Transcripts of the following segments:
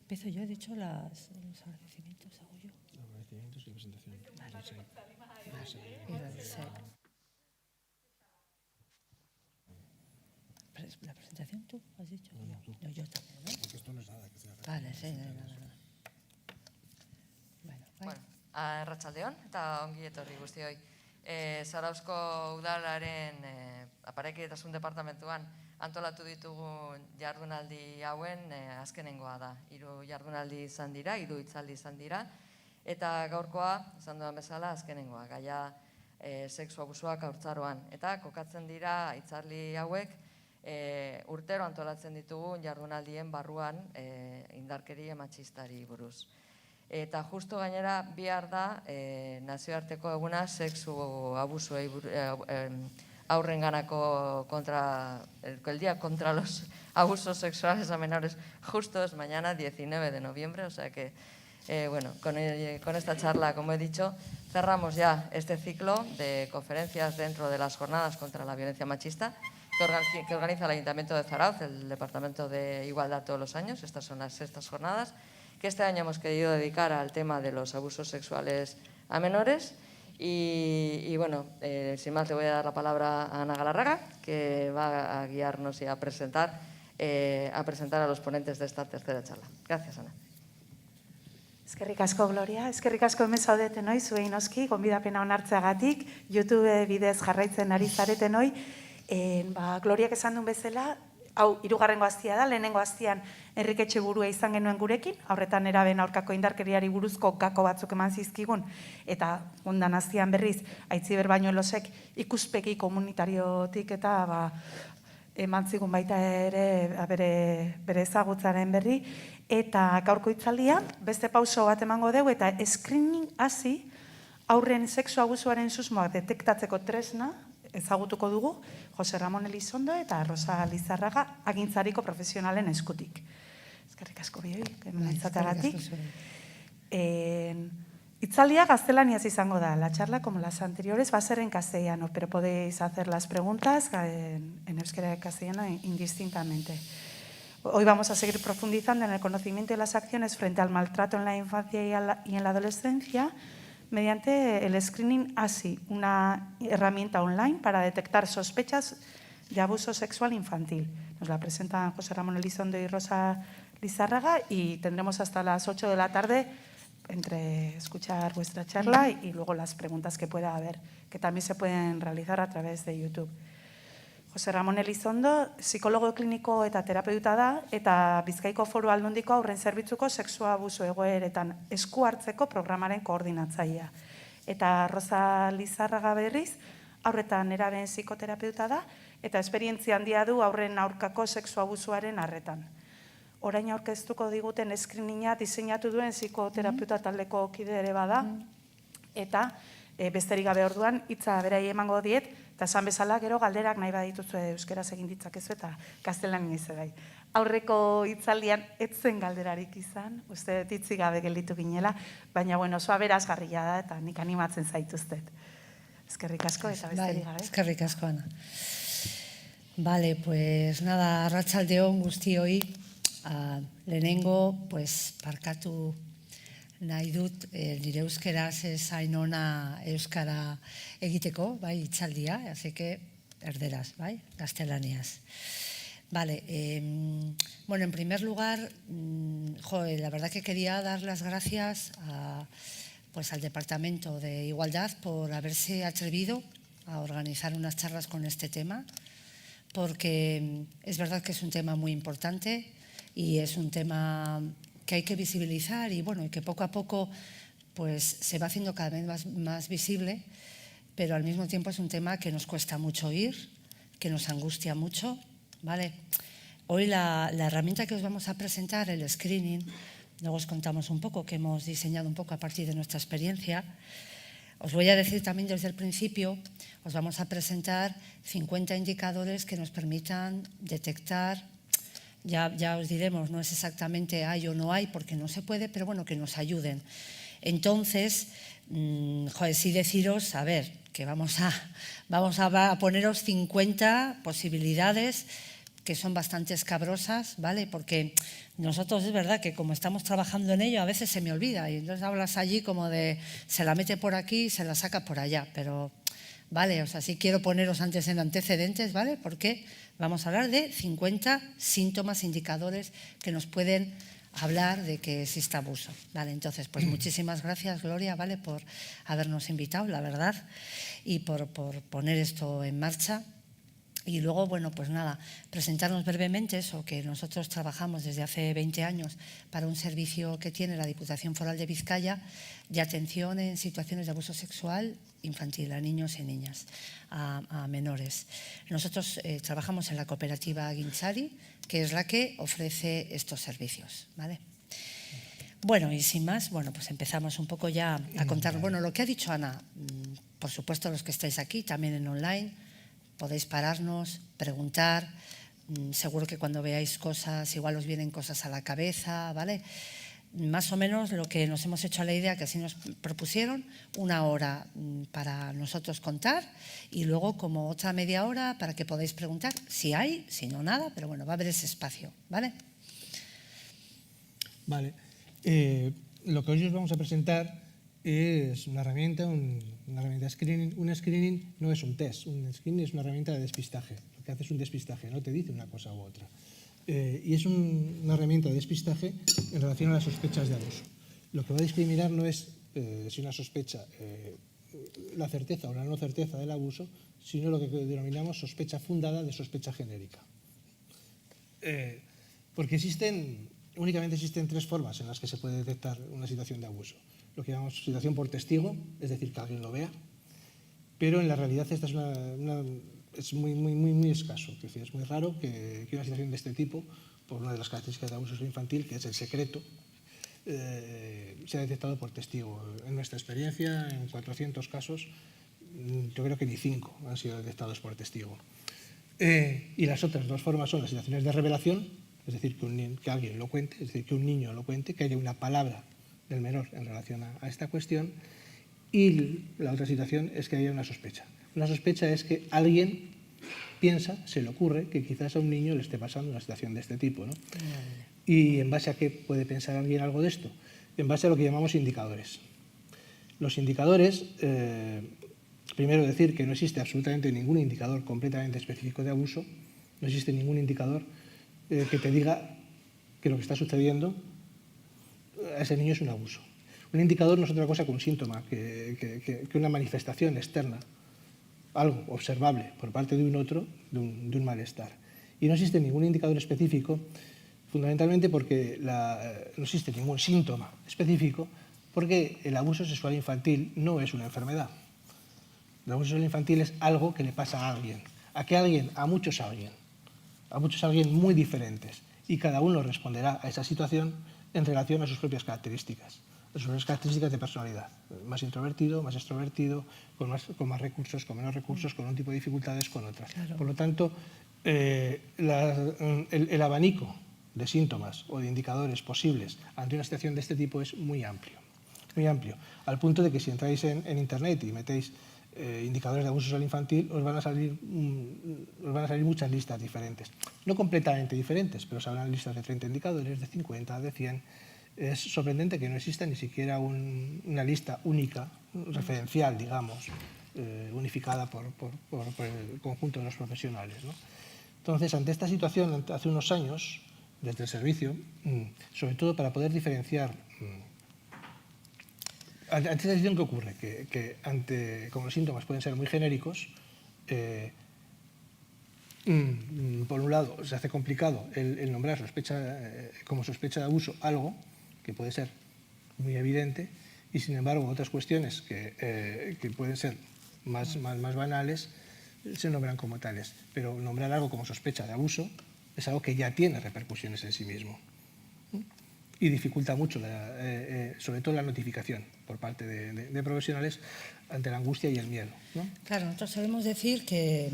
Empiezo yo, he dicho los agradecimientos, hago yo. Agradecimientos y presentación. La presentación tú has dicho. No, yo también, ¿no? Porque esto no es nada que sea. Vale, sí, nada. Bueno, arratsaldeon eta ongi etorri guztioi. Zarauzko udalaren aparekitasun departamentuan antolatu ditugun jardunaldi hauen azkenengoa da. 3 jardunaldi izan dira, 3 hitzaldi izan dira, eta gaurkoa, esan dudan bezala, azkenengoa, gaia sexu abusuak haurtzaroan. Eta kokatzen dira hitzaldi hauek urtero antolatzen ditugun jardunaldien barruan indarkeria matxistari buruz. Eta justo gainera bihar da nazioarteko eguna sexu abusuei aurrenganako el día contra los abusos sexuales a menores justo es mañana 19 de noviembre, o sea que bueno, con esta charla, como he dicho, cerramos ya este ciclo de conferencias dentro de las jornadas contra la violencia machista que organiza el Ayuntamiento de Zarauz, el Departamento de Igualdad todos los años. Estas son las 6ª jornadas que este año hemos querido dedicar al tema de los abusos sexuales a menores. Y bueno, sin más le voy a dar la palabra a Ana Galarraga, que va a guiarnos y a presentar a los ponentes de esta tercera charla. Gracias, Ana. Eskerrik asko, Gloria. Eskerrik asko hemen zaudetenoi, zuei noski, gonbidapena onartzeagatik, YouTube bidez jarraitzen ari zaretenoi. Gloriak esan duen bezala, hau 3. astia da, lehenengo astian Enrique Etxeburua izan genuen gurekin, aurretan neraben aurkako indarkeriari buruzko gako batzuk eman zizkigun, eta ondan astian berriz, Aitziber Bañuelosek ikuspegi komunitariotik eta eman zigun baita ere bere ezagutzaren berri, eta gaurko hitzaldian beste pauso bat emango dugu, eta screening hasi aurren sexu abusuaren susmoak detektatzeko tresna ezagutuko dugu Jose Ramon Elizondo eta Rosa Lizarraga agintzariko profesionalen eskutik. Eskerrik asko bioi, hemen izateagatik. Hitzaldia gaztelaniaz izango da. La charla, como las anteriores, va a ser en castellano, pero podéis hacer las preguntas en euskera y castellano indistintamente. Hoy vamos a seguir profundizando en el conocimiento de las acciones frente al maltrato en la infancia y en la adolescencia mediante el screening ASI, una herramienta online para detectar sospechas de abuso sexual infantil. Nos la presentan José Ramón Elizondo y Rosa Lizárraga y tendremos hasta las 8 de la tarde entre escuchar vuestra charla y luego las preguntas que pueda haber, que también se pueden realizar a través de YouTube. Jose Ramon Elizondo, psikologo kliniko eta terapeuta da, eta Bizkaiko Foru Aldundiko aurren zerbitzuko sexu abusu egoeretan esku hartzeko programaren koordinatzailea. Eta Rosa Lizarraga berriz, aurretan neraben psikoterapeuta da, eta esperientzia handia du aurren aurkako sexu abusuaren arretan. Orain aurkeztuko diguten screeninga diseinatu duen psikoterapeuta taldeko kide ere bada, eta besterik gabe orduan hitza berai emango diet, eta esan bezala gero galderak nahi badituzu euskeraz egin ditzakezu eta gaztelaniaz bai. Aurreko hitzaldian etzen galderarik izan, uste dut hitzik gabe gelditu ginela, baina bueno, oso aberasgarria da eta nik animatzen zaituztet. Eskerrik asko eta besterik gabe. Eskerrik asko, Ana. Vale, pues nada, arratsaldeon guztioi. Lehenengo, pues barkatu nahi dut nire euskeraz ezain ona euskara egiteko, bai, hitzaldia, así que erderaz, bai, gaztelaniaz. Vale, bueno, en primer lugar, la verdad que quería dar las gracias pues al Departamento de Igualdad por haberse atrevido a organizar unas charlas con este tema, porque es verdad que es un tema muy importante y es un tema que hay que visibilizar y bueno, y que poco a poco pues se va haciendo cada vez más visible, pero al mismo tiempo es un tema que nos cuesta mucho oír, que nos angustia mucho, ¿vale? Hoy la herramienta que os vamos a presentar, el screening, luego os contamos un poco, que hemos diseñado un poco a partir de nuestra experiencia. Os voy a decir también desde el principio, os vamos a presentar 50 indicadores que nos permitan detectar. Ya os diremos, no es exactamente hay o no hay, porque no se puede, pero bueno, que nos ayuden. Entonces, sí deciros, a ver, que vamos a poneros 50 posibilidades que son bastante escabrosas, ¿vale? Porque nosotros es verdad que como estamos trabajando en ello, a veces se me olvida y entonces hablas allí como de se la mete por aquí y se la saca por allá, pero vale, o sea, sí quiero poneros antes en antecedentes, ¿vale? Porque vamos a hablar de 50 síntomas, indicadores que nos pueden hablar de que existe abuso, ¿vale? Entonces, pues muchísimas gracias, Gloria, ¿vale? Por habernos invitado, la verdad, y por poner esto en marcha. Y luego, bueno, pues nada, presentarnos brevemente eso, que nosotros trabajamos desde hace 20 años para un servicio que tiene la Diputación Foral de Vizcaya de atención en situaciones de abuso sexual infantil a niños y niñas, a menores. Nosotros trabajamos en la cooperativa Gintzari, que es la que ofrece estos servicios, ¿vale? Bueno, y sin más, bueno, pues empezamos un poco ya a contar. Bueno, lo que ha dicho Ana, por supuesto los que estáis aquí, también en online, podéis pararnos, preguntar, seguro que cuando veáis cosas, igual os vienen cosas a la cabeza, ¿vale? Más o menos lo que nos hemos hecho a la idea, que así nos propusieron, 1 hora para nosotros contar y luego como otra media hora para que podáis preguntar, si hay, si no nada, pero bueno, va a haber ese espacio, ¿vale? Vale. Lo que hoy os vamos a presentar es una herramienta, de screening. Un screening no es un test, un screening es una herramienta de despistaje. Lo que hace es un despistaje, no te dice una cosa u otra. Y es una herramienta de despistaje en relación a las sospechas de abuso. Lo que va a discriminar no es si una sospecha, la certeza o la no certeza del abuso, sino lo que denominamos sospecha fundada de sospecha genérica. Porque únicamente existen 3 formas en las que se puede detectar una situación de abuso. Lo que llamamos situación por testigo, es decir, que alguien lo vea, pero en la realidad esta es muy escaso. Es decir, es muy raro que una situación de este tipo, por una de las características de abuso infantil, que es el secreto, sea detectado por testigo. En nuestra experiencia, en 400 casos, yo creo que ni 5 han sido detectados por testigo. Y las otras 2 formas son las situaciones de revelación, es decir, que alguien lo cuente, es decir, que un niño lo cuente, que haya una palabra del menor en relación a esta cuestión. Y la otra situación es que haya una sospecha. Una sospecha es que alguien piensa, se le ocurre, que quizás a un niño le esté pasando una situación de este tipo, ¿no? ¿Y en base a qué puede pensar alguien algo de esto? En base a lo que llamamos indicadores. Los indicadores, primero decir que no existe absolutamente ningún indicador completamente específico de abuso, no existe ningún indicador que te diga que lo que está sucediendo a ese niño es un abuso. Un indicador no es otra cosa que un síntoma, que una manifestación externa, algo observable por parte de un otro, de un malestar. Y no existe ningún indicador específico, fundamentalmente porque no existe ningún síntoma específico, porque el abuso sexual infantil no es una enfermedad. El abuso sexual infantil es algo que le pasa a alguien. ¿A qué alguien? A muchos alguien muy diferentes. Y cada uno responderá a esa situación en relación a sus propias características. Sus propias características de personalidad. Más introvertido, más extrovertido, con más recursos, con menos recursos, con un tipo de dificultades, con otras. Claro. Por lo tanto, el abanico de síntomas o de indicadores posibles ante una situación de este tipo es muy amplio. Muy amplio. Al punto de que si entráis en Internet y metéis indicadores de abuso sexual infantil, os van a salir muchas listas diferentes. No completamente diferentes, pero saldrán listas de 30 indicadores, de 50, de 100. Es sorprendente que no exista ni siquiera una lista única, referencial, digamos, unificada por el conjunto de los profesionales, ¿no? Entonces, ante esta situación, hace unos años, desde el servicio, sobre todo para poder diferenciar. Ante esta situación, ¿qué ocurre? Como los síntomas pueden ser muy genéricos, por un lado, se hace complicado el nombrar como sospecha de abuso algo que puede ser muy evidente y, sin embargo, otras cuestiones que pueden ser más banales se nombran como tales. Pero nombrar algo como sospecha de abuso es algo que ya tiene repercusiones en sí mismo. Y dificulta mucho, sobre todo la notificación por parte de profesionales ante la angustia y el miedo, ¿no? Claro, nosotros solemos decir que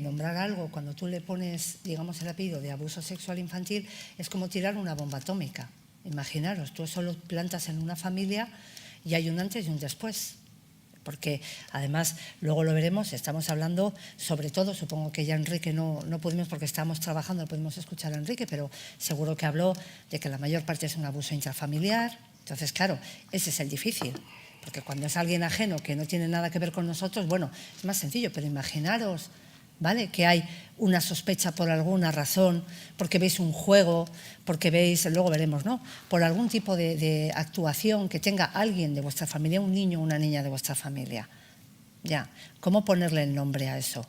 nombrar algo cuando tú le pones, digamos, el apellido de abuso sexual infantil es como tirar una bomba atómica. Imaginaros, tú eso lo plantas en una familia y hay un antes y un después. porque además luego lo veremos, estamos hablando sobre todo, supongo que ya Enrique no pudimos porque estábamos trabajando, no pudimos escuchar a Enrique, pero seguro que habló de que la mayor parte es un abuso intrafamiliar. Entonces, claro, ese es el difícil, porque cuando es alguien ajeno que no tiene nada que ver con nosotros, bueno, es más sencillo, pero imaginaros, ¿vale?, que hay una sospecha por alguna razón, porque veis un juego, porque veis, luego veremos, ¿no?, por algún tipo de actuación que tenga alguien de vuestra familia, un niño o una niña de vuestra familia. Ya, ¿cómo ponerle el nombre a eso?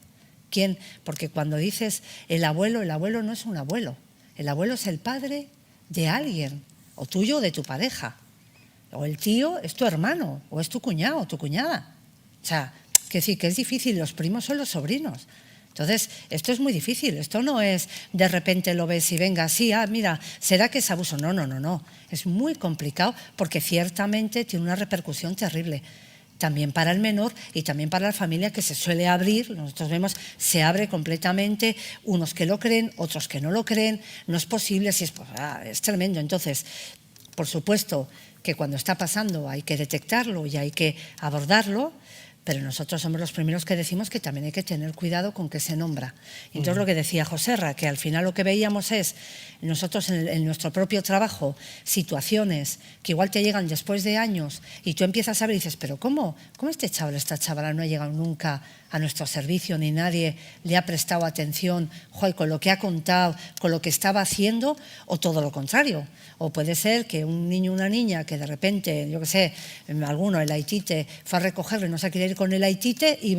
¿Quién? Porque cuando dices el abuelo no es un abuelo. El abuelo es el padre de alguien, o tuyo o de tu pareja. O el tío es tu hermano, o es tu cuñado o tu cuñada. O sea, que sí, que es difícil, los primos son los sobrinos. Entonces, esto es muy difícil, esto no es de repente lo ves y venga, sí, mira, ¿será que es abuso? No, no, no, no. Es muy complicado porque ciertamente tiene una repercusión terrible. También para el menor y también para la familia, que se suele abrir, nosotros vemos, se abre completamente, unos que lo creen, otros que no lo creen, no es posible, si es tremendo. Entonces, por supuesto que cuando está pasando hay que detectarlo y hay que abordarlo, pero nosotros somos los primeros que decimos que también hay que tener cuidado con qué se nombra. Entonces, lo que decía Joserra, que al final lo que veíamos es, nosotros en nuestro propio trabajo, situaciones que igual te llegan después de años y tú empiezas a ver y dices, pero ¿cómo este chaval, esta chavala no ha llegado nunca a nuestro servicio, ni nadie le ha prestado atención, con lo que ha contado, con lo que estaba haciendo, o todo lo contrario? O puede ser que un niño o una niña que de repente, yo qué sé, alguno, el aitite, fue a recogerle, no se quiere ir con el aitite y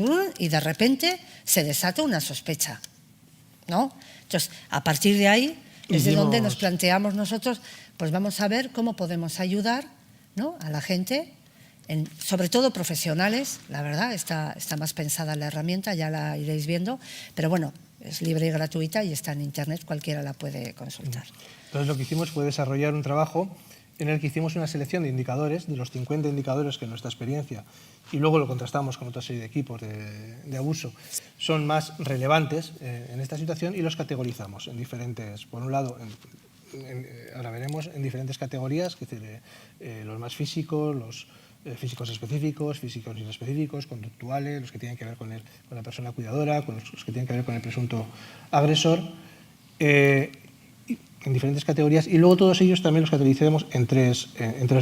de repente se desata una sospecha, ¿no? Entonces, a partir de ahí, desde donde nos planteamos nosotros, pues vamos a ver cómo podemos ayudar, ¿no?, a la gente, sobre todo profesionales, la verdad, está más pensada la herramienta, ya la iréis viendo, pero bueno, es libre y gratuita y está en internet, cualquiera la puede consultar. Entonces, lo que hicimos fue desarrollar un trabajo en el que hicimos una selección de indicadores, de los 50 indicadores que en nuestra experiencia, y luego lo contrastamos con otra serie de equipos de abuso, son más relevantes en esta situación, y los categorizamos en diferentes, por un lado, ahora veremos, en diferentes categorías, es decir, los más físicos, los físicos específicos, físicos inespecíficos, conductuales, los que tienen que ver con la persona cuidadora, con los que tienen que ver con el presunto agresor, en diferentes categorías, y luego todos ellos también los categorizamos en tres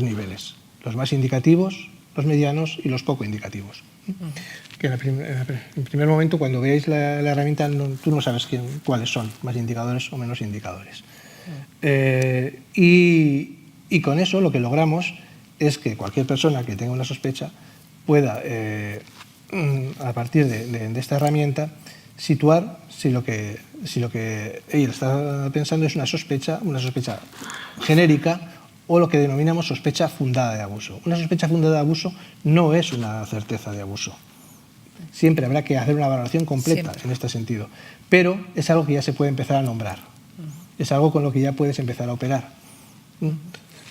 niveles: los más indicativos, los medianos y los poco indicativos. Que en primer momento, cuando veáis la herramienta, tú no sabes cuáles son, más indicadores o menos indicadores. Y con eso lo que logramos es que cualquier persona que tenga una sospecha pueda, a partir de esta herramienta, situar si lo que ella está pensando es una sospecha genérica, o lo que denominamos sospecha fundada de abuso. Una sospecha fundada de abuso no es una certeza de abuso. Siempre habrá que hacer una valoración completa en este sentido, pero es algo que ya se puede empezar a nombrar. Es algo con lo que ya puedes empezar a operar.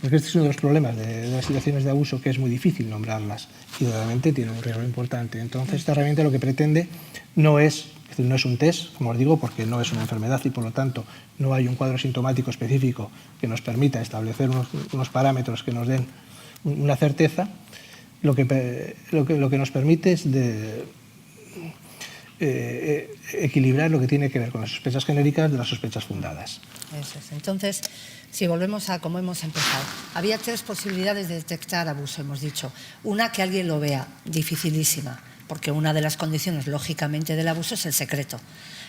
Porque este es uno de los problemas de las situaciones de abuso, que es muy difícil nombrarlas y realmente tiene un riesgo importante. Entonces, esta herramienta lo que pretende no es un test, como os digo, porque no es una enfermedad y por lo tanto no hay un cuadro sintomático específico que nos permita establecer unos parámetros que nos den una certeza. Lo que nos permite es equilibrar lo que tiene que ver con las sospechas genéricas de las sospechas fundadas. Eso es. Entonces, si volvemos a cómo hemos empezado, había tres posibilidades de detectar abuso, hemos dicho. Una, que alguien lo vea, dificilísima, porque una de las condiciones, lógicamente, del abuso es el secreto.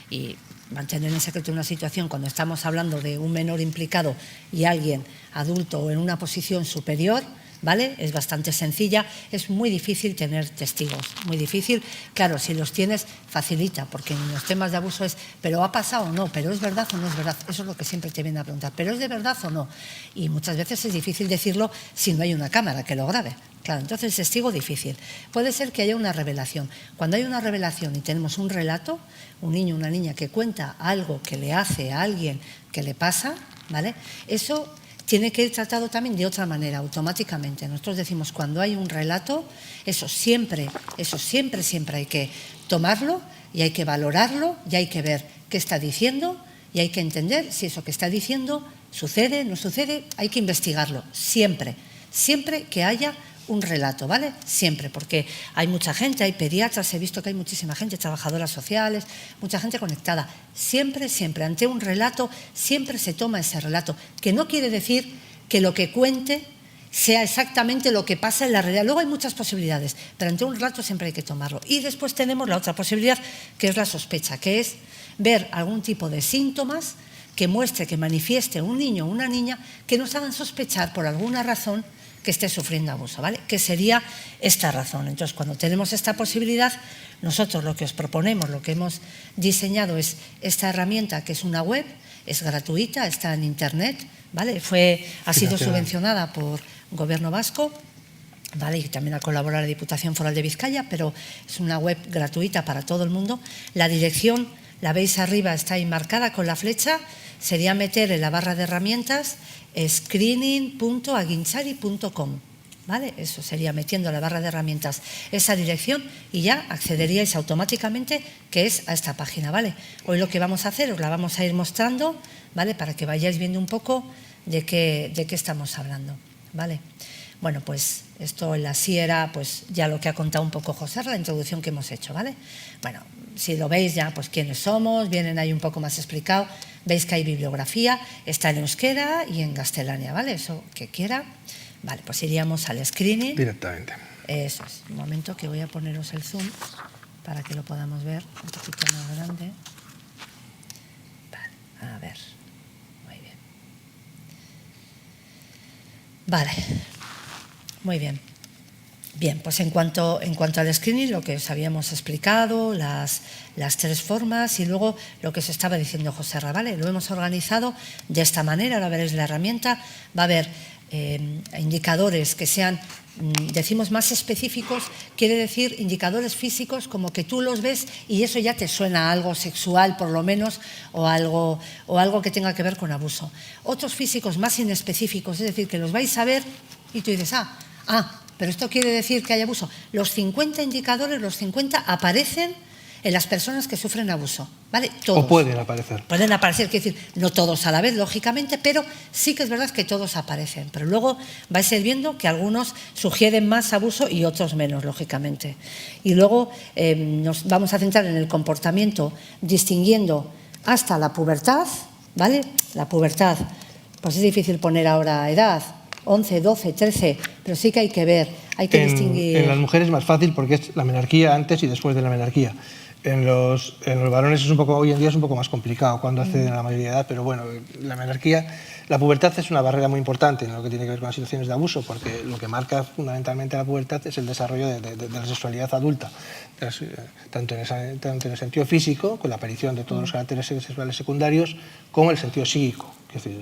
Y mantener en secreto una situación, cuando estamos hablando de un menor implicado y alguien adulto o en una posición superior, ¿vale?, es bastante sencilla. Es muy difícil tener testigos, muy difícil. Claro, si los tienes, facilita, porque en los temas de abuso es, ¿pero ha pasado o no? ¿Pero es verdad o no es verdad? Eso es lo que siempre te viene a preguntar, ¿pero es de verdad o no? Y muchas veces es difícil decirlo si no hay una cámara que lo grabe. Claro, entonces testigo difícil. Puede ser que haya una revelación. Cuando hay una revelación y tenemos un relato, un niño o una niña que cuenta algo que le hace a alguien que le pasa, ¿vale?, eso tiene que ir tratado también de otra manera, automáticamente. Nosotros decimos, cuando hay un relato, eso siempre hay que tomarlo y hay que valorarlo y hay que ver qué está diciendo y hay que entender si eso que está diciendo sucede, no sucede, hay que investigarlo, siempre que haya un relato, ¿vale? Siempre, porque hay mucha gente, hay pediatras, he visto que hay muchísima gente, trabajadoras sociales, mucha gente conectada. Siempre, siempre, ante un relato, siempre se toma ese relato, que no quiere decir que lo que cuente sea exactamente lo que pasa en la realidad. Luego hay muchas posibilidades, pero ante un relato siempre hay que tomarlo. Y después tenemos la otra posibilidad, que es la sospecha, que es ver algún tipo de síntomas que muestre, que manifieste un niño o una niña que nos hagan sospechar por alguna razón que esté sufriendo abuso, ¿vale? Que sería esta razón. Entonces, cuando tenemos esta posibilidad, nosotros lo que os proponemos, lo que hemos diseñado es esta herramienta, que es una web, es gratuita, está en internet, ¿vale? Ha sido subvencionada por Gobierno vasco, ¿vale? Y también ha colaborado la Diputación Foral de Vizcaya, pero es una web gratuita para todo el mundo. La dirección, la veis arriba, está ahí marcada con la flecha, sería meter en la barra de herramientas screening.aguinchari.com, ¿vale? Eso sería metiendo en la barra de herramientas esa dirección y ya accederíais automáticamente, que es a esta página, ¿vale? Hoy lo que vamos a hacer, os la vamos a ir mostrando, ¿vale? Para que vayáis viendo un poco de qué estamos hablando, ¿vale? Bueno, pues esto así era pues ya lo que ha contado un poco José, la introducción que hemos hecho, ¿vale? Bueno, si lo veis ya, pues quiénes somos, vienen ahí un poco más explicado, veis que hay bibliografía, está en euskera y en castellania, ¿vale? Eso que quiera. Vale, pues iríamos al screening. Directamente. Eso es. Un momento que voy a poneros el zoom para que lo podamos ver un poquito más grande. Vale, a ver. Muy bien. Vale. Muy bien. Bien, pues en cuanto al screening, lo que os habíamos explicado, las tres formas y luego lo que os estaba diciendo José Rabale, lo hemos organizado de esta manera, ahora veréis la herramienta, va a haber indicadores que sean, decimos más específicos, quiere decir indicadores físicos como que tú los ves y eso ya te suena a algo sexual por lo menos o algo que tenga que ver con abuso. Otros físicos más inespecíficos, es decir, que los vais a ver y tú dices, pero esto quiere decir que hay abuso. Los 50 indicadores, los 50 aparecen en las personas que sufren abuso, ¿vale? Todos. O pueden aparecer. Pueden aparecer, quiero decir, no todos a la vez, lógicamente, pero sí que es verdad que todos aparecen. Pero luego vais a ir viendo que algunos sugieren más abuso y otros menos, lógicamente. Y luego nos vamos a centrar en el comportamiento, distinguiendo hasta la pubertad, ¿vale? La pubertad, pues es difícil poner ahora edad, 11, 12, 13, pero sí que hay que ver, hay que distinguir. En las mujeres es más fácil porque es la menarquía antes y después de la menarquía. En los varones es hoy en día es un poco más complicado cuando acceden a la mayoría de edad, pero bueno, la menarquía, la pubertad es una barrera muy importante en lo que tiene que ver con las situaciones de abuso, porque lo que marca fundamentalmente la pubertad es el desarrollo de la sexualidad adulta, tanto en el sentido físico, con la aparición de todos los caracteres sexuales secundarios, como en el sentido psíquico. Es decir,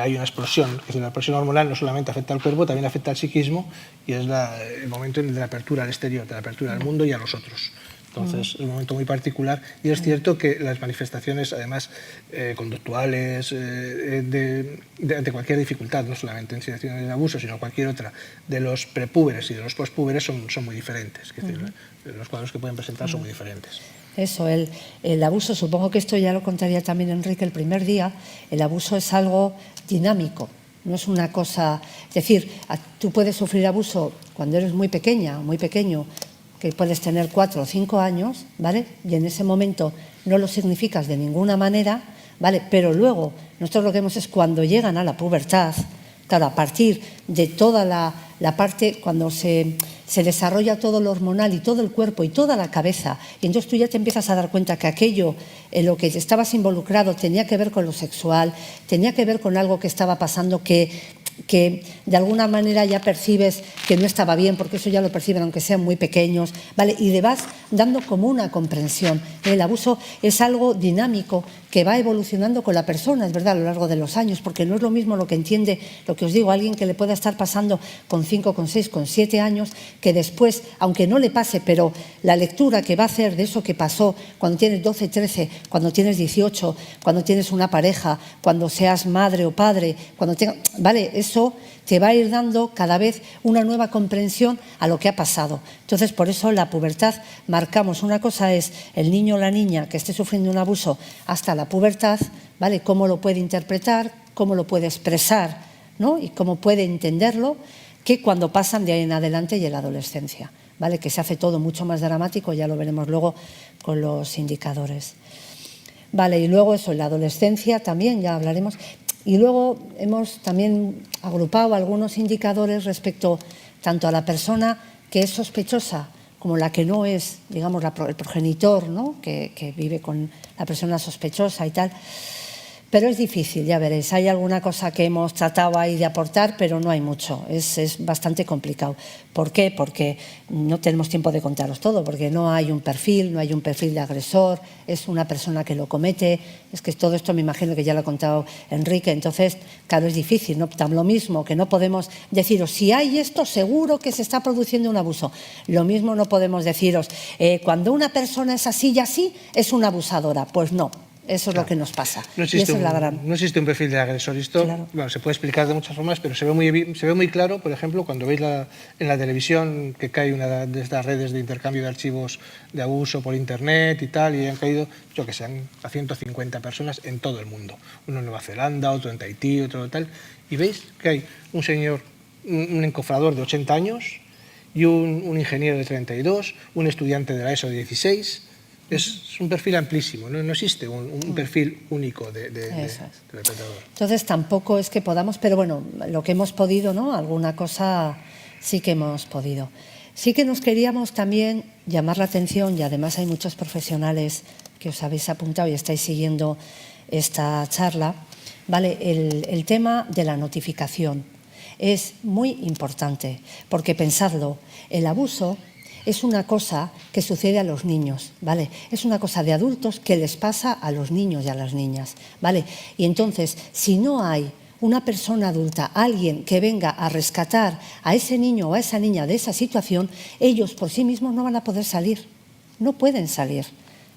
hay una explosión, es decir, la explosión hormonal no solamente afecta al cuerpo, también afecta al psiquismo y es el momento de la apertura al exterior, de la apertura al mundo y a los otros. Entonces, es un momento muy particular y es cierto que las manifestaciones, además, conductuales, ante cualquier dificultad, no solamente en situaciones de abuso, sino cualquier otra, de los prepúberes y de los pospúberes son muy diferentes. Es decir, los cuadros que pueden presentar son muy diferentes. Eso, el abuso, supongo que esto ya lo contaría también Enrique el primer día, el abuso es algo dinámico, no es una cosa, es decir, tú puedes sufrir abuso cuando eres muy pequeña o muy pequeño, que puedes tener 4 o 5 años, ¿vale? Y en ese momento no lo significas de ninguna manera, ¿vale? Pero luego, nosotros lo que vemos es cuando llegan a la pubertad, claro, a partir de toda la parte, cuando se desarrolla todo lo hormonal y todo el cuerpo y toda la cabeza, y entonces tú ya te empiezas a dar cuenta que aquello en lo que estabas involucrado tenía que ver con lo sexual, tenía que ver con algo que estaba pasando que de alguna manera ya percibes que no estaba bien, porque eso ya lo perciben aunque sean muy pequeños, ¿vale? Y le vas dando como una comprensión. El abuso es algo dinámico que va evolucionando con la persona, es verdad, a lo largo de los años, porque no es lo mismo lo que entiende, lo que os digo, alguien que le pueda estar pasando con 5, con 6, con 7 años, que después, aunque no le pase, pero la lectura que va a hacer de eso que pasó cuando tienes 12, 13, cuando tienes 18, cuando tienes una pareja, cuando seas madre o padre, ¿vale? Eso te va a ir dando cada vez una nueva comprensión a lo que ha pasado. Entonces, por eso la pubertad marcamos, una cosa es el niño o la niña que esté sufriendo un abuso hasta la pubertad, ¿vale? Cómo lo puede interpretar, cómo lo puede expresar, ¿no? Y cómo puede entenderlo, que cuando pasan de ahí en adelante y en la adolescencia, ¿vale? Que se hace todo mucho más dramático, ya lo veremos luego con los indicadores. Vale, y luego eso, en la adolescencia también, ya hablaremos. Y luego hemos también agrupado algunos indicadores respecto tanto a la persona que es sospechosa como la que no es, digamos, el progenitor, ¿no? que vive con la persona sospechosa y tal. Pero es difícil, ya veréis. Hay alguna cosa que hemos tratado ahí de aportar, pero no hay mucho. Es bastante complicado. ¿Por qué? Porque no tenemos tiempo de contaros todo, porque no hay un perfil de agresor, es una persona que lo comete. Es que todo esto me imagino que ya lo ha contado Enrique. Entonces, claro, es difícil, ¿no? Lo mismo que no podemos deciros, si hay esto, seguro que se está produciendo un abuso. Lo mismo no podemos deciros, cuando una persona es así y así, es una abusadora. Pues no. Eso es lo que nos pasa. No existe un perfil de agresor. Esto, bueno, se puede explicar de muchas formas, pero se ve muy claro, por ejemplo, cuando veis en la televisión que cae una de estas redes de intercambio de archivos de abuso por internet y tal, y han caído, yo que sé, a 150 personas en todo el mundo. Uno en Nueva Zelanda, otro en Tahití, otro tal. Y veis que hay un señor, un encofrador de 80 años y un ingeniero de 32, un estudiante de la ESO de 16. Es un perfil amplísimo, no existe un perfil único de depredador. Entonces tampoco es que podamos, pero bueno, lo que hemos podido, ¿no? Alguna cosa sí que hemos podido. Sí que nos queríamos también llamar la atención, y además hay muchos profesionales que os habéis apuntado y estáis siguiendo esta charla, ¿vale? El tema de la notificación es muy importante, porque pensadlo, el abuso es una cosa que sucede a los niños, ¿vale? Es una cosa de adultos que les pasa a los niños y a las niñas, ¿vale? Y entonces, si no hay una persona adulta, alguien que venga a rescatar a ese niño o a esa niña de esa situación, ellos por sí mismos no van a poder salir, no pueden salir.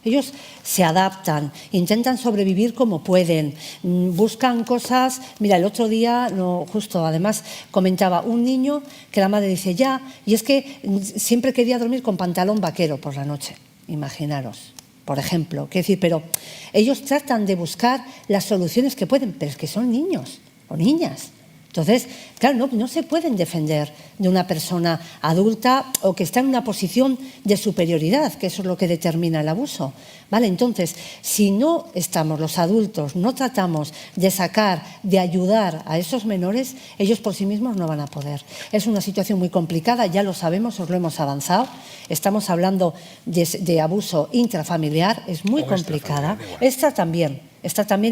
Ellos se adaptan, intentan sobrevivir como pueden, buscan cosas. Mira, el otro día, justo además comentaba un niño que la madre dice, ya, y es que siempre quería dormir con pantalón vaquero por la noche, imaginaros, por ejemplo. Quiero decir, pero ellos tratan de buscar las soluciones que pueden, pero es que son niños o niñas. Entonces, claro, no se pueden defender de una persona adulta o que está en una posición de superioridad, que eso es lo que determina el abuso, ¿vale? Entonces, si no estamos los adultos, no tratamos de sacar, de ayudar a esos menores, ellos por sí mismos no van a poder. Es una situación muy complicada, ya lo sabemos, os lo hemos avanzado. Estamos hablando de abuso intrafamiliar, es muy complicada. Esta también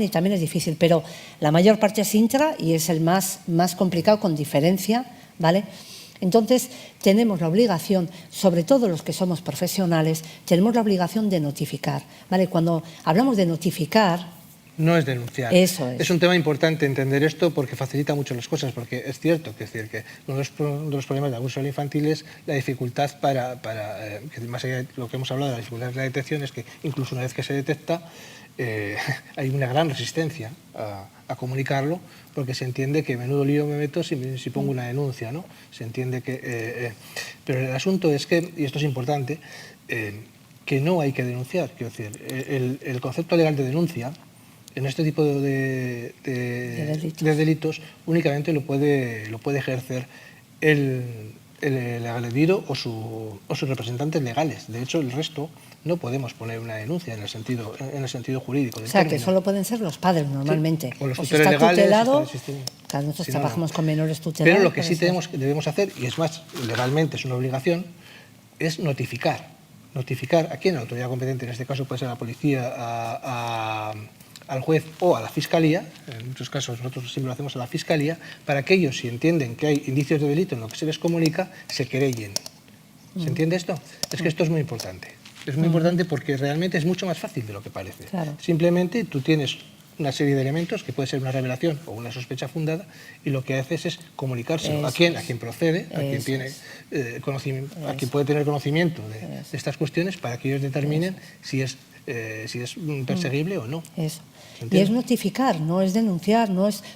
y también es difícil, pero la mayor parte es intra y es el más complicado con diferencia, ¿vale? Entonces, tenemos la obligación, sobre todo los que somos profesionales, tenemos la obligación de notificar, ¿vale? Cuando hablamos de notificar... No es denunciar. Eso es. Es un tema importante entender esto porque facilita mucho las cosas, porque es cierto que uno de los problemas de abuso infantil es la dificultad que más allá de lo que hemos hablado de la dificultad de la detección, es que incluso una vez que se detecta, hay una gran resistencia a comunicarlo, porque se entiende que menudo lío me meto si pongo una denuncia, ¿no? Se entiende que... pero el asunto es que, y esto es importante, que no hay que denunciar. Quiero decir, el concepto legal de denuncia en este tipo de delitos únicamente lo puede ejercer el agredido o sus representantes legales. De hecho, el resto no podemos poner una denuncia en el sentido jurídico. O sea, que solo pueden ser los padres normalmente. Sí, o los si tutores está legales, tutelado, claro, nosotros trabajamos con menores tutelados. Pero lo que sí debemos hacer, y es más, legalmente es una obligación, es notificar. Notificar a quién, la autoridad competente, en este caso puede ser la policía, al juez o a la fiscalía, en muchos casos nosotros siempre lo hacemos a la fiscalía, para que ellos, si entienden que hay indicios de delito en lo que se les comunica, se querellen. ¿Se entiende esto? Es que esto es muy importante. Es muy importante porque realmente es mucho más fácil de lo que parece. Claro. Simplemente tú tienes una serie de elementos que puede ser una revelación o una sospecha fundada y lo que haces es comunicárselo a quien procede, a quien tiene conocimiento, a quien puede tener conocimiento de estas cuestiones para que ellos determinen si es perseguible o no. Eso. Y es notificar, no es denunciar,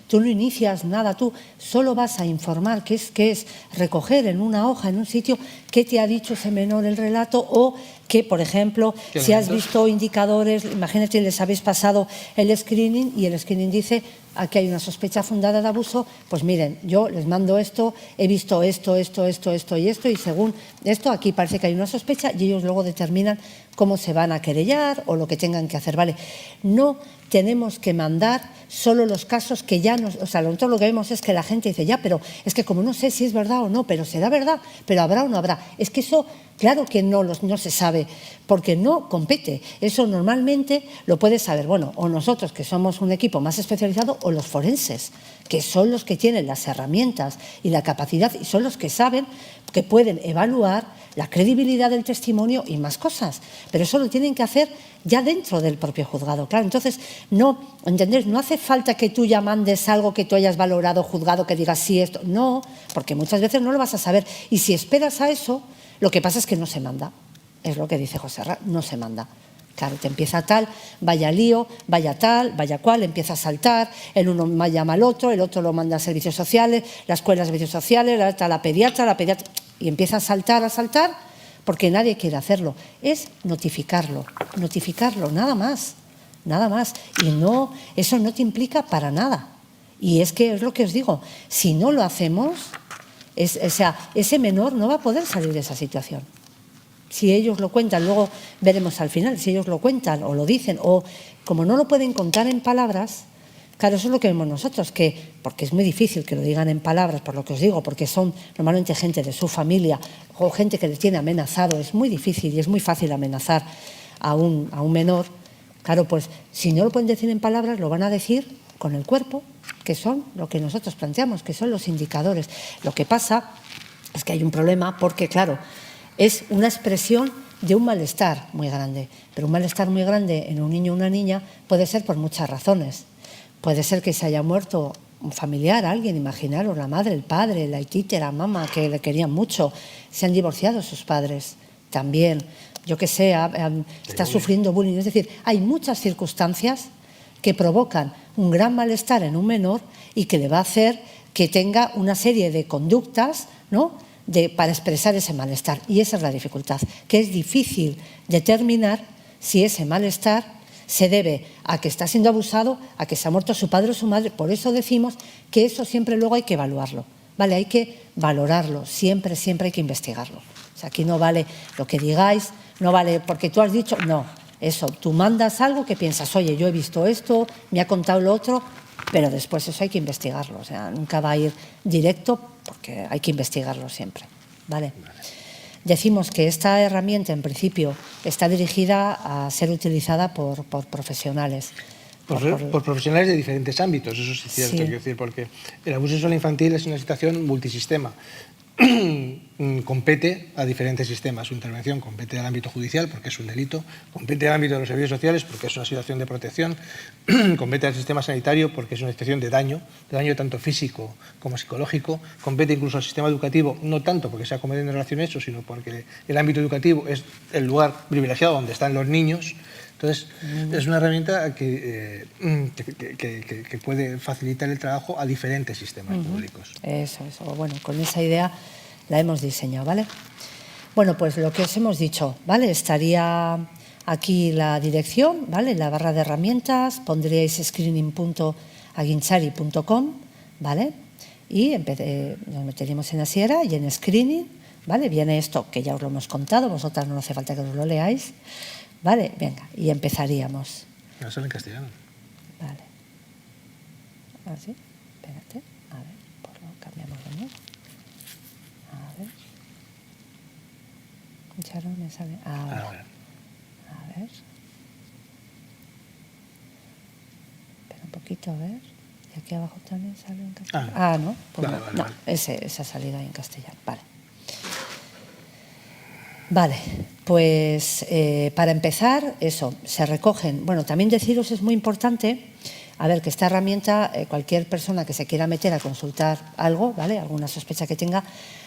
tú no inicias nada, tú solo vas a informar, que es recoger en una hoja, en un sitio, qué te ha dicho ese menor el relato o que, por ejemplo, si has visto indicadores, imagínate, les habéis pasado el screening y el screening dice aquí hay una sospecha fundada de abuso, pues miren, yo les mando esto, he visto esto y esto, y según esto aquí parece que hay una sospecha y ellos luego determinan cómo se van a querellar o lo que tengan que hacer, ¿vale? No tenemos que mandar solo los casos que ya nos... O sea, nosotros lo que vemos es que la gente dice, ya, pero es que como no sé si es verdad o no, pero será verdad, pero habrá o no habrá. Es que eso, claro que no se sabe, porque no compete. Eso normalmente lo puede saber, bueno, o nosotros que somos un equipo más especializado o los forenses, que son los que tienen las herramientas y la capacidad y son los que saben que pueden evaluar la credibilidad del testimonio y más cosas. Pero eso lo tienen que hacer ya dentro del propio juzgado. Claro, entonces, no, ¿entendés? No hace falta que tú ya mandes algo que tú hayas valorado, juzgado, que digas sí, esto. No, porque muchas veces no lo vas a saber. Y si esperas a eso, lo que pasa es que no se manda. Es lo que dice José Ra, no se manda. Claro, te empieza tal, vaya lío, vaya tal, vaya cual, empieza a saltar, el uno llama al otro, el otro lo manda a servicios sociales, la escuela a servicios sociales, la pediatra, y empieza a saltar, porque nadie quiere hacerlo. Es notificarlo, nada más. Y no, eso no te implica para nada. Y es que es lo que os digo, si no lo hacemos, o sea, ese menor no va a poder salir de esa situación. Si ellos lo cuentan, luego veremos al final, si ellos lo cuentan o lo dicen, o como no lo pueden contar en palabras, claro, eso es lo que vemos nosotros, porque es muy difícil que lo digan en palabras, por lo que os digo, porque son normalmente gente de su familia o gente que les tiene amenazado, es muy difícil y es muy fácil amenazar a un menor. Claro, pues si no lo pueden decir en palabras, lo van a decir con el cuerpo, que son lo que nosotros planteamos, que son los indicadores. Lo que pasa es que hay un problema porque, claro, es una expresión de un malestar muy grande, pero un malestar muy grande en un niño o una niña puede ser por muchas razones. Puede ser que se haya muerto un familiar, alguien, imaginaros, la madre, el padre, la tita, la mamá, que le querían mucho, se han divorciado sus padres también, yo qué sé, está sufriendo bullying. Es decir, hay muchas circunstancias que provocan un gran malestar en un menor y que le va a hacer que tenga una serie de conductas, ¿no?, para expresar ese malestar. Y esa es la dificultad, que es difícil determinar si ese malestar se debe a que está siendo abusado, a que se ha muerto su padre o su madre. Por eso decimos que eso siempre luego hay que evaluarlo, ¿vale? Hay que valorarlo, siempre hay que investigarlo. O sea, aquí no vale lo que digáis, no vale porque tú has dicho, no, eso, tú mandas algo que piensas, oye, yo he visto esto, me ha contado lo otro, pero después eso hay que investigarlo, o sea, nunca va a ir directo porque hay que investigarlo siempre, ¿vale? Decimos que esta herramienta, en principio, está dirigida a ser utilizada por profesionales. Por profesionales de diferentes ámbitos, eso sí es cierto, quiero decir, porque el abuso sexual infantil es una situación multisistema. Compete a diferentes sistemas. Su intervención compete al ámbito judicial porque es un delito, compete al ámbito de los servicios sociales porque es una situación de protección, compete al sistema sanitario porque es una situación de daño tanto físico como psicológico, compete incluso al sistema educativo, no tanto porque sea cometiendo en relación a eso, sino porque el ámbito educativo es el lugar privilegiado donde están los niños. Entonces, es una herramienta que puede facilitar el trabajo a diferentes sistemas públicos. Eso. Bueno, con esa idea la hemos diseñado, ¿vale? Bueno, pues lo que os hemos dicho, ¿vale? Estaría aquí la dirección, ¿vale? La barra de herramientas, pondríais screening.aguinchari.com, ¿vale? Y nos meteríamos en Asiera y en screening, ¿vale? Viene esto que ya os lo hemos contado, vosotras no hace falta que os lo leáis. Vale, venga, y empezaríamos. No sale en castellano. Vale. Así, espérate. A ver, pues lo cambiamos de nuevo. A ver. Ya no me sale. Ahora. A ver. Espera un poquito, a ver. Y aquí abajo también sale en castellano. ¿No? Pues vale, no, vale. Esa salida en castellano. Vale. Vale, pues para empezar, eso, se recogen. Bueno, también deciros, es muy importante, a ver, que esta herramienta, cualquier persona que se quiera meter a consultar algo, ¿vale?, alguna sospecha que tenga,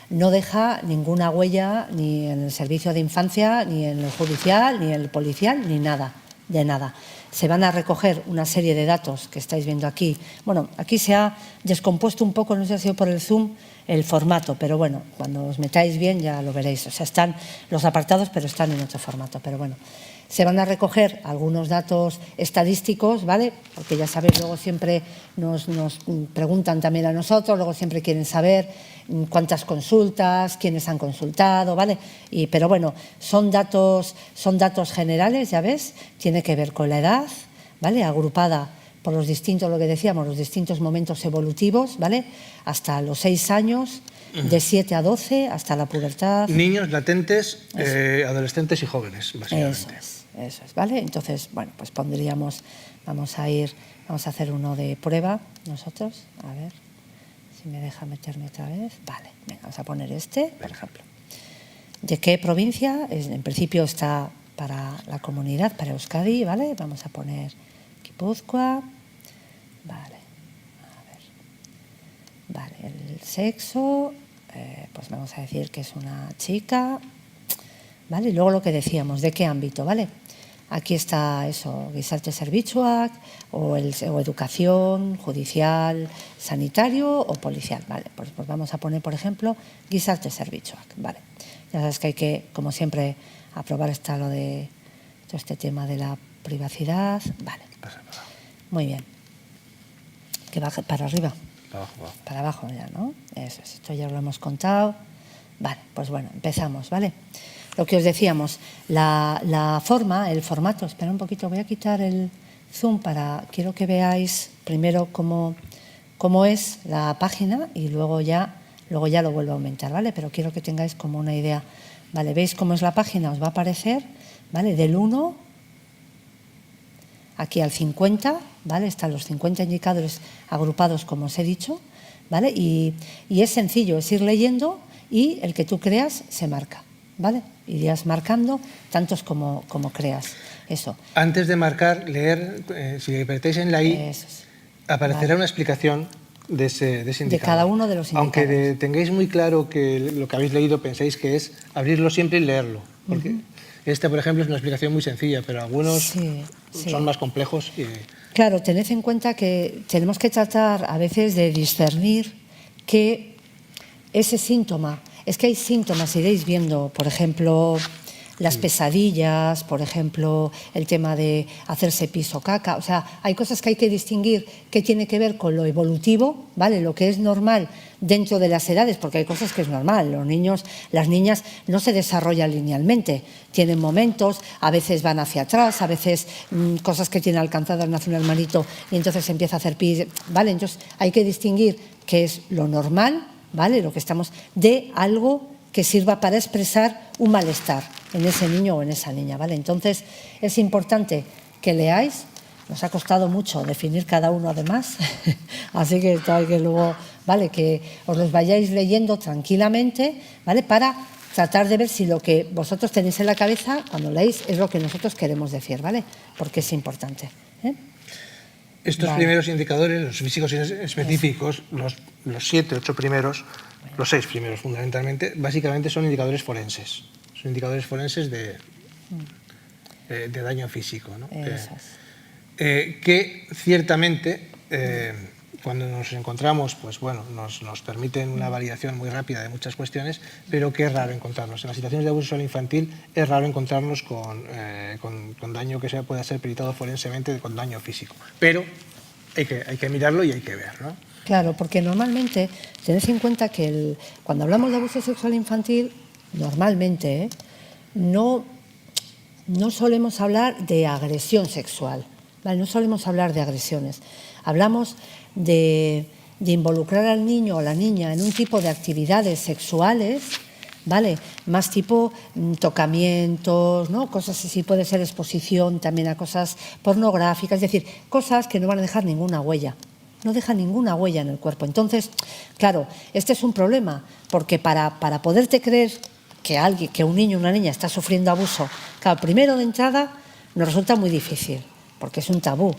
no deja ninguna huella ni en el servicio de infancia, ni en el judicial, ni en el policial, ni nada, de nada. Se van a recoger una serie de datos que estáis viendo aquí. Bueno, aquí se ha descompuesto un poco, no sé si ha sido por el Zoom, el formato, pero bueno, cuando os metáis bien ya lo veréis. O sea, están los apartados, pero están en otro formato. Pero bueno, Se van a recoger algunos datos estadísticos, ¿vale? Porque ya sabéis, luego siempre nos preguntan también a nosotros, luego siempre quieren saber cuántas consultas, quiénes han consultado, ¿vale? Pero bueno, son datos generales, ya ves, tiene que ver con la edad, ¿vale? Agrupada por los distintos, lo que decíamos, los distintos momentos evolutivos, ¿vale? Hasta los 6 años, de 7 a 12, hasta la pubertad. Niños, latentes, adolescentes y jóvenes, básicamente. Eso es, ¿vale? Entonces, bueno, pues pondríamos, vamos a hacer uno de prueba nosotros, a ver si me deja meterme otra vez. Vale, venga, vamos a poner este, por ejemplo. ¿De qué provincia? En principio está para la comunidad, para Euskadi, ¿vale? Vamos a poner Guipúzcoa, vale, a ver, vale, el sexo, pues vamos a decir que es una chica, ¿vale? Y luego lo que decíamos, ¿de qué ámbito, vale? Aquí está eso, gizarte zerbitzuak, o educación, judicial, sanitario o policial, ¿vale? Pues vamos a poner, por ejemplo, gizarte zerbitzuak, ¿vale? Ya sabes que hay que, como siempre, aprobar todo este tema de la privacidad, ¿vale? Muy bien. Que baje para arriba. Para abajo ya, ¿no? Eso es, esto ya lo hemos contado. Vale, pues bueno, empezamos, ¿vale? Lo que os decíamos, la forma, el formato, espera un poquito, voy a quitar el zoom quiero que veáis primero cómo es la página y luego ya lo vuelvo a aumentar, ¿vale? Pero quiero que tengáis como una idea, ¿vale? ¿Veis cómo es la página? Os va a aparecer, ¿vale? Del 1 aquí al 50, ¿vale? Están los 50 indicadores agrupados, como os he dicho, ¿vale? Y es sencillo, es ir leyendo y el que tú creas se marca, ¿vale? Irías marcando tantos como creas, eso. Antes de marcar, leer, si apretáis en la I, aparecerá una explicación de ese indicador. De cada uno de los indicadores. Aunque tengáis muy claro que lo que habéis leído pensáis que es abrirlo siempre y leerlo. Porque esta, por ejemplo, es una explicación muy sencilla, pero algunos son más complejos. Claro, tened en cuenta que tenemos que tratar a veces de discernir que ese síntoma, es que hay síntomas, iréis viendo, por ejemplo, las pesadillas, por ejemplo, el tema de hacerse pis o caca, o sea, hay cosas que hay que distinguir que tiene que ver con lo evolutivo, ¿vale? Lo que es normal dentro de las edades, porque hay cosas que es normal, los niños, las niñas no se desarrollan linealmente, tienen momentos, a veces van hacia atrás, a veces cosas que tienen alcanzadas nace un hermanito y entonces empieza a hacer pis, ¿vale? Entonces hay que distinguir qué es lo normal, ¿vale? Lo que estamos de algo que sirva para expresar un malestar en ese niño o en esa niña, ¿vale? Entonces es importante que leáis, nos ha costado mucho definir cada uno además, así que hay que luego, ¿vale? Que os los vayáis leyendo tranquilamente, ¿vale? Para tratar de ver si lo que vosotros tenéis en la cabeza cuando leéis es lo que nosotros queremos decir, ¿vale? Porque es importante, ¿eh? Estos primeros indicadores, los físicos específicos, los 7, 8 primeros, los 6 primeros fundamentalmente, básicamente son indicadores forenses. Son indicadores forenses de daño físico, ¿no? Que ciertamente, cuando nos encontramos, pues bueno, nos permiten una validación muy rápida de muchas cuestiones, pero que es raro encontrarnos. En las situaciones de abuso sexual infantil es raro encontrarnos con daño que pueda ser peritado forensemente con daño físico. Pero hay que mirarlo y hay que ver, ¿no? Claro, porque normalmente, tened en cuenta que cuando hablamos de abuso sexual infantil, normalmente no solemos hablar de agresión sexual, ¿vale? No solemos hablar de agresiones. Hablamos de involucrar al niño o la niña en un tipo de actividades sexuales, ¿vale? Más tipo tocamientos, ¿no? Cosas así, puede ser exposición también a cosas pornográficas, es decir, cosas que no van a dejar ninguna huella. No deja ninguna huella en el cuerpo. Entonces, claro, este es un problema, porque para poderte creer que un niño o una niña está sufriendo abuso, claro, primero de entrada nos resulta muy difícil, porque es un tabú,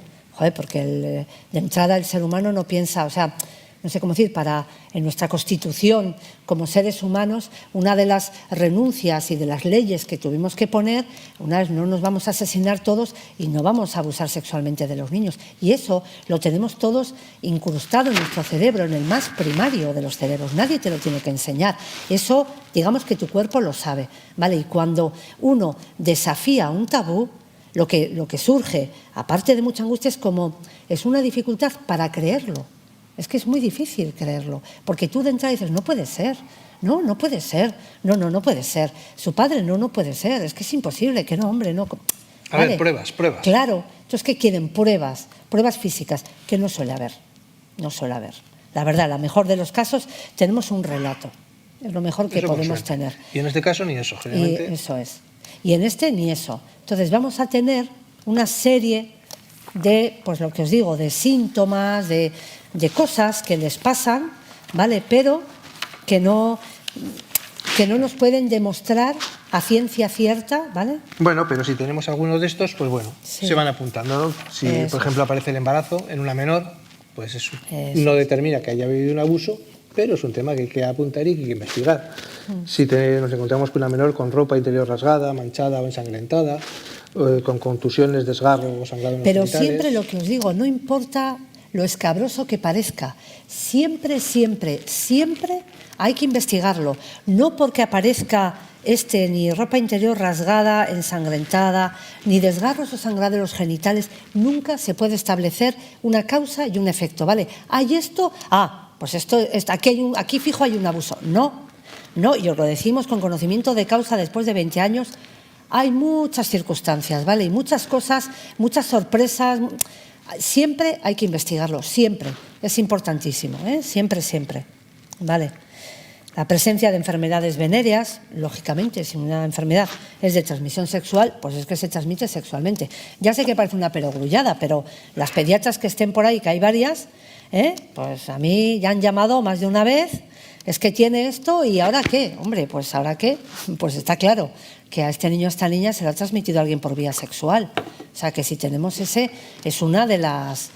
porque de entrada el ser humano no piensa, o sea, no sé cómo decir, en nuestra constitución como seres humanos, una de las renuncias y de las leyes que tuvimos que poner, una vez no nos vamos a asesinar todos y no vamos a abusar sexualmente de los niños. Y eso lo tenemos todos incrustado en nuestro cerebro, en el más primario de los cerebros. Nadie te lo tiene que enseñar. Eso, digamos que tu cuerpo lo sabe, ¿vale? Y cuando uno desafía un tabú, lo que surge, aparte de mucha angustia, es una dificultad para creerlo. Es que es muy difícil creerlo, porque tú de entrada dices, no puede ser, no puede ser, no puede ser. Su padre, no puede ser, es que es imposible, que no, hombre, no. A ver, pruebas. Claro, entonces, ¿qué quieren? Pruebas físicas, que no suele haber. La verdad, la mejor de los casos, tenemos un relato. Es lo mejor que podemos tener. Y en este caso ni eso, generalmente. Y eso es. Y en este ni eso. Entonces vamos a tener una serie de, pues lo que os digo, de síntomas, de cosas que les pasan, ¿vale? Pero que no nos pueden demostrar a ciencia cierta, ¿vale? Bueno, pero si tenemos alguno de estos, pues bueno, Sí. se van apuntando, ¿no? Si, Eso por ejemplo, aparece el embarazo en una menor, pues eso Eso no determina que haya habido un abuso, pero es un tema que hay que apuntar y que hay que investigar. Si nos encontramos con una menor con ropa interior rasgada, manchada o ensangrentada, con contusiones, desgarro o sangrado en los Pero genitales. siempre lo que os digo, no importa lo escabroso que parezca, siempre hay que investigarlo. No porque aparezca ni ropa interior rasgada, ensangrentada, ni desgarros o sangrado en los genitales, nunca se puede establecer una causa y un efecto, ¿vale? Hay esto, pues aquí fijo hay un abuso. No, y os lo decimos con conocimiento de causa después de 20 años, hay muchas circunstancias, ¿vale? Y muchas cosas, muchas sorpresas. Siempre hay que investigarlo, siempre. Es importantísimo, ¿eh? Siempre, ¿vale? La presencia de enfermedades venéreas, lógicamente, si una enfermedad es de transmisión sexual, pues es que se transmite sexualmente. Ya sé que parece una perogrullada, pero las pediatras que estén por ahí, que hay varias, pues a mí ya han llamado más de una vez, es que tiene esto y ¿ahora qué? Hombre, pues ¿ahora qué? Pues está claro que a este niño o a esta niña se lo ha transmitido a alguien por vía sexual. O sea que si tenemos ese, es una de las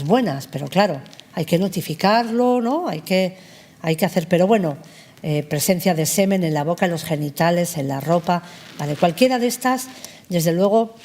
buenas, pero claro, hay que notificarlo, ¿no? Hay que hacer, pero bueno, presencia de semen en la boca, en los genitales, en la ropa, ¿vale? Cualquiera de estas, desde luego,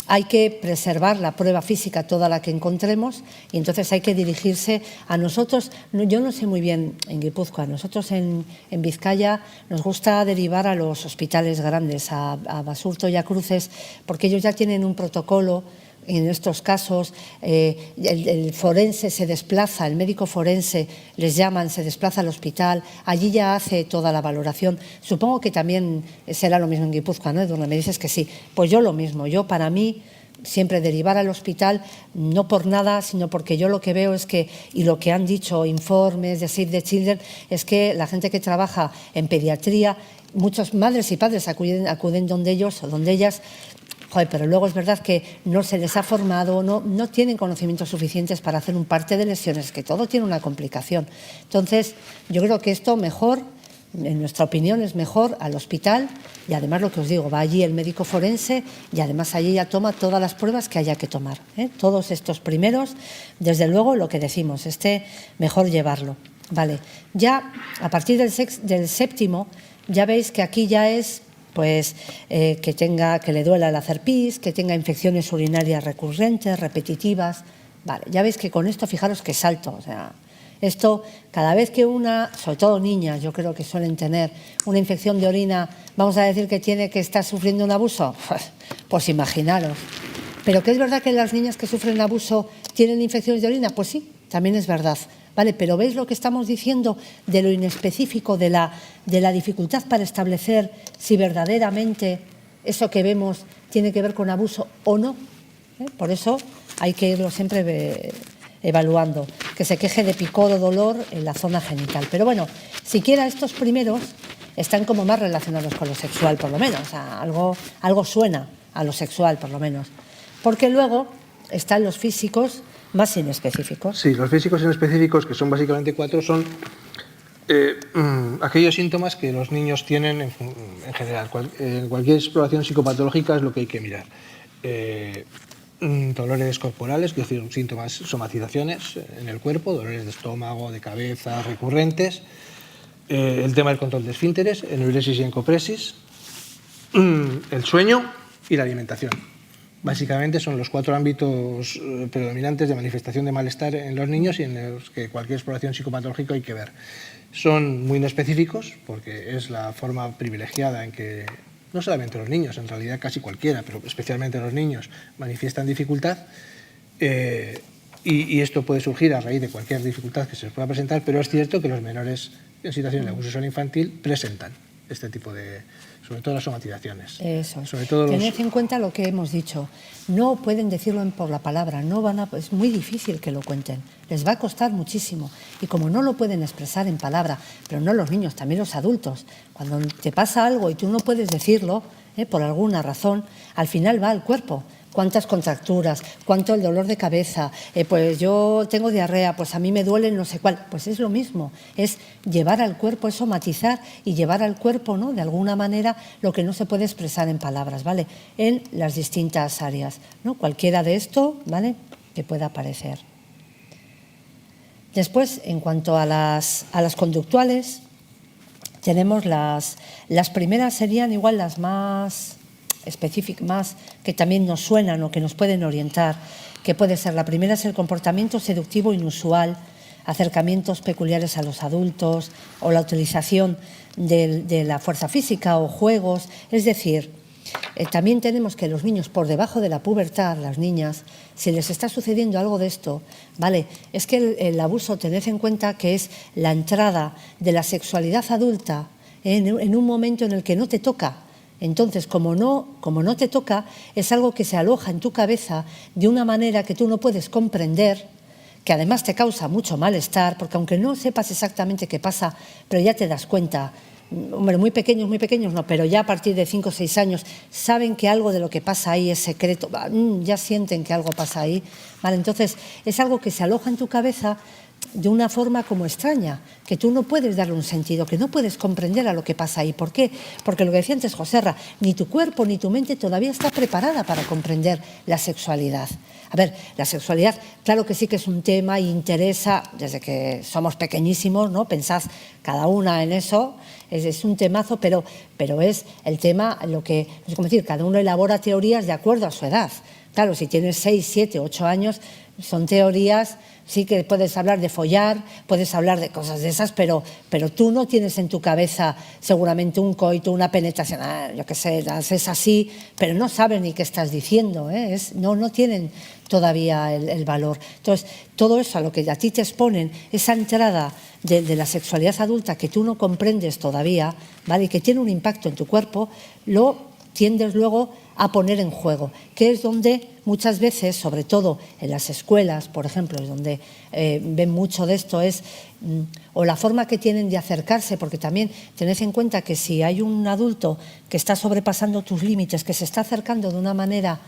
hay que preservar la prueba física, toda la que encontremos, y entonces hay que dirigirse a nosotros. Yo no sé muy bien en Guipúzcoa, nosotros en Vizcaya nos gusta derivar a los hospitales grandes, a Basurto y a Cruces, porque ellos ya tienen un protocolo. En estos casos, el forense se desplaza, el médico forense les llaman, se desplaza al hospital, allí ya hace toda la valoración. Supongo que también será lo mismo en Guipúzcoa, ¿no? Donde me dices que sí. Pues yo lo mismo, para mí, siempre derivar al hospital, no por nada, sino porque yo lo que veo es que, y lo que han dicho informes de Save the Children, es que la gente que trabaja en pediatría, muchas madres y padres acuden donde ellos o donde ellas. Joder, pero luego es verdad que no se les ha formado, no tienen conocimientos suficientes para hacer un parte de lesiones, que todo tiene una complicación. Entonces, yo creo que esto mejor, en nuestra opinión, es mejor al hospital y además lo que os digo, va allí el médico forense y además allí ya toma todas las pruebas que haya que tomar. Todos estos primeros, desde luego, lo que decimos, mejor llevarlo. Vale, ya a partir del séptimo, ya veis que aquí ya es pues que le duela el hacer pis, que tenga infecciones urinarias recurrentes, repetitivas. Vale, ya veis que con esto, fijaros que salto. O sea, esto, cada vez que sobre todo niñas, yo creo que suelen tener una infección de orina, vamos a decir que tiene que estar sufriendo un abuso, pues imaginaros. Pero que es verdad que las niñas que sufren abuso tienen infecciones de orina, pues sí, también es verdad. Vale, pero ¿veis lo que estamos diciendo de lo inespecífico, de la dificultad para establecer si verdaderamente eso que vemos tiene que ver con abuso o no? Por eso hay que irlo siempre evaluando, que se queje de picor o dolor en la zona genital. Pero bueno, siquiera estos primeros están como más relacionados con lo sexual, por lo menos. O sea, algo suena a lo sexual, por lo menos. Porque luego están los físicos más inespecíficos. Sí, los físicos inespecíficos, que son básicamente 4, son aquellos síntomas que los niños tienen en general. En cualquier exploración psicopatológica es lo que hay que mirar. dolores corporales, es decir, síntomas, somatizaciones en el cuerpo, dolores de estómago, de cabeza, recurrentes, el tema del control de esfínteres, enuresis y encopresis, el sueño y la alimentación. Básicamente son los 4 ámbitos predominantes de manifestación de malestar en los niños y en los que cualquier exploración psicopatológica hay que ver. Son muy inespecíficos porque es la forma privilegiada en que no solamente los niños, en realidad casi cualquiera, pero especialmente los niños, manifiestan dificultad. Y esto puede surgir a raíz de cualquier dificultad que se les pueda presentar, pero es cierto que los menores en situaciones de abuso sexual infantil presentan este tipo de, sobre todo las somatizaciones. Eso es. Sobre todo Tened en cuenta lo que hemos dicho. No pueden decirlo por la palabra, es muy difícil que lo cuenten. Les va a costar muchísimo. Y como no lo pueden expresar en palabra, pero no los niños, también los adultos, cuando te pasa algo y tú no puedes decirlo, por alguna razón, al final va al cuerpo. Cuántas contracturas, cuánto el dolor de cabeza, pues yo tengo diarrea, pues a mí me duele no sé cuál. Pues es lo mismo, es llevar al cuerpo, es somatizar y llevar al cuerpo, ¿no?, de alguna manera lo que no se puede expresar en palabras, ¿vale?, en las distintas áreas, ¿no?, cualquiera de esto, ¿vale?, que pueda aparecer. Después, en cuanto a las conductuales, tenemos las primeras serían igual las más específicas, más que también nos suenan o que nos pueden orientar, que puede ser, la primera es el comportamiento seductivo inusual, acercamientos peculiares a los adultos o la utilización de la fuerza física o juegos. Es decir, también tenemos que los niños por debajo de la pubertad, las niñas, si les está sucediendo algo de esto, ¿vale?, es que el abuso, tened en cuenta que es la entrada de la sexualidad adulta en un momento en el que no te toca. Entonces, como no te toca, es algo que se aloja en tu cabeza de una manera que tú no puedes comprender, que además te causa mucho malestar, porque aunque no sepas exactamente qué pasa, pero ya te das cuenta. Hombre, muy pequeños no, pero ya a partir de 5 o 6 años saben que algo de lo que pasa ahí es secreto, ya sienten que algo pasa ahí, ¿vale? Entonces, es algo que se aloja en tu cabeza de una forma como extraña, que tú no puedes darle un sentido, que no puedes comprender a lo que pasa ahí. ¿Por qué? Porque lo que decía antes Joserra, ni tu cuerpo ni tu mente todavía está preparada para comprender la sexualidad. A ver, la sexualidad, claro que sí que es un tema y interesa desde que somos pequeñísimos, ¿no? Pensad cada una en eso, es un temazo, pero es el tema, lo que, no sé cómo decir, cada uno elabora teorías de acuerdo a su edad. Claro, si tienes 6, 7, 8 años, son teorías. Sí que puedes hablar de follar, puedes hablar de cosas de esas, pero tú no tienes en tu cabeza seguramente un coito, una penetración, yo qué sé, es así, pero no saben ni qué estás diciendo, no tienen todavía el valor. Entonces, todo eso a lo que a ti te exponen, esa entrada de la sexualidad adulta que tú no comprendes todavía, ¿vale?, y que tiene un impacto en tu cuerpo, lo tiendes luego a poner en juego, que es donde muchas veces, sobre todo en las escuelas, por ejemplo, es donde ven mucho de esto, o la forma que tienen de acercarse, porque también tened en cuenta que si hay un adulto que está sobrepasando tus límites, que se está acercando de una manera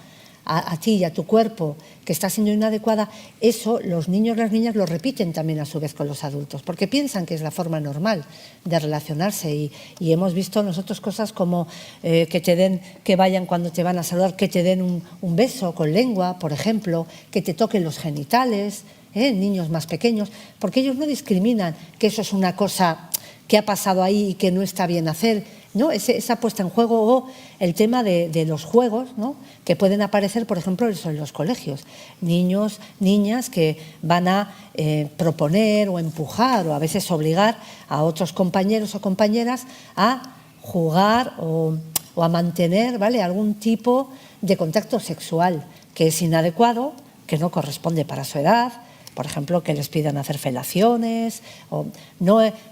a ti y a tu cuerpo, que está siendo inadecuada, eso los niños y las niñas lo repiten también a su vez con los adultos, porque piensan que es la forma normal de relacionarse y hemos visto nosotros cosas como que vayan cuando te van a saludar, que te den un beso con lengua, por ejemplo, que te toquen los genitales, niños más pequeños, porque ellos no discriminan que eso es una cosa que ha pasado ahí y que no está bien hacer, ¿no? Esa puesta en juego, o el tema de los juegos, ¿no?, que pueden aparecer, por ejemplo, en los colegios. Niños, niñas que van a proponer o empujar o a veces obligar a otros compañeros o compañeras a jugar o a mantener, ¿vale?, algún tipo de contacto sexual que es inadecuado, que no corresponde para su edad. Por ejemplo, que les pidan hacer felaciones,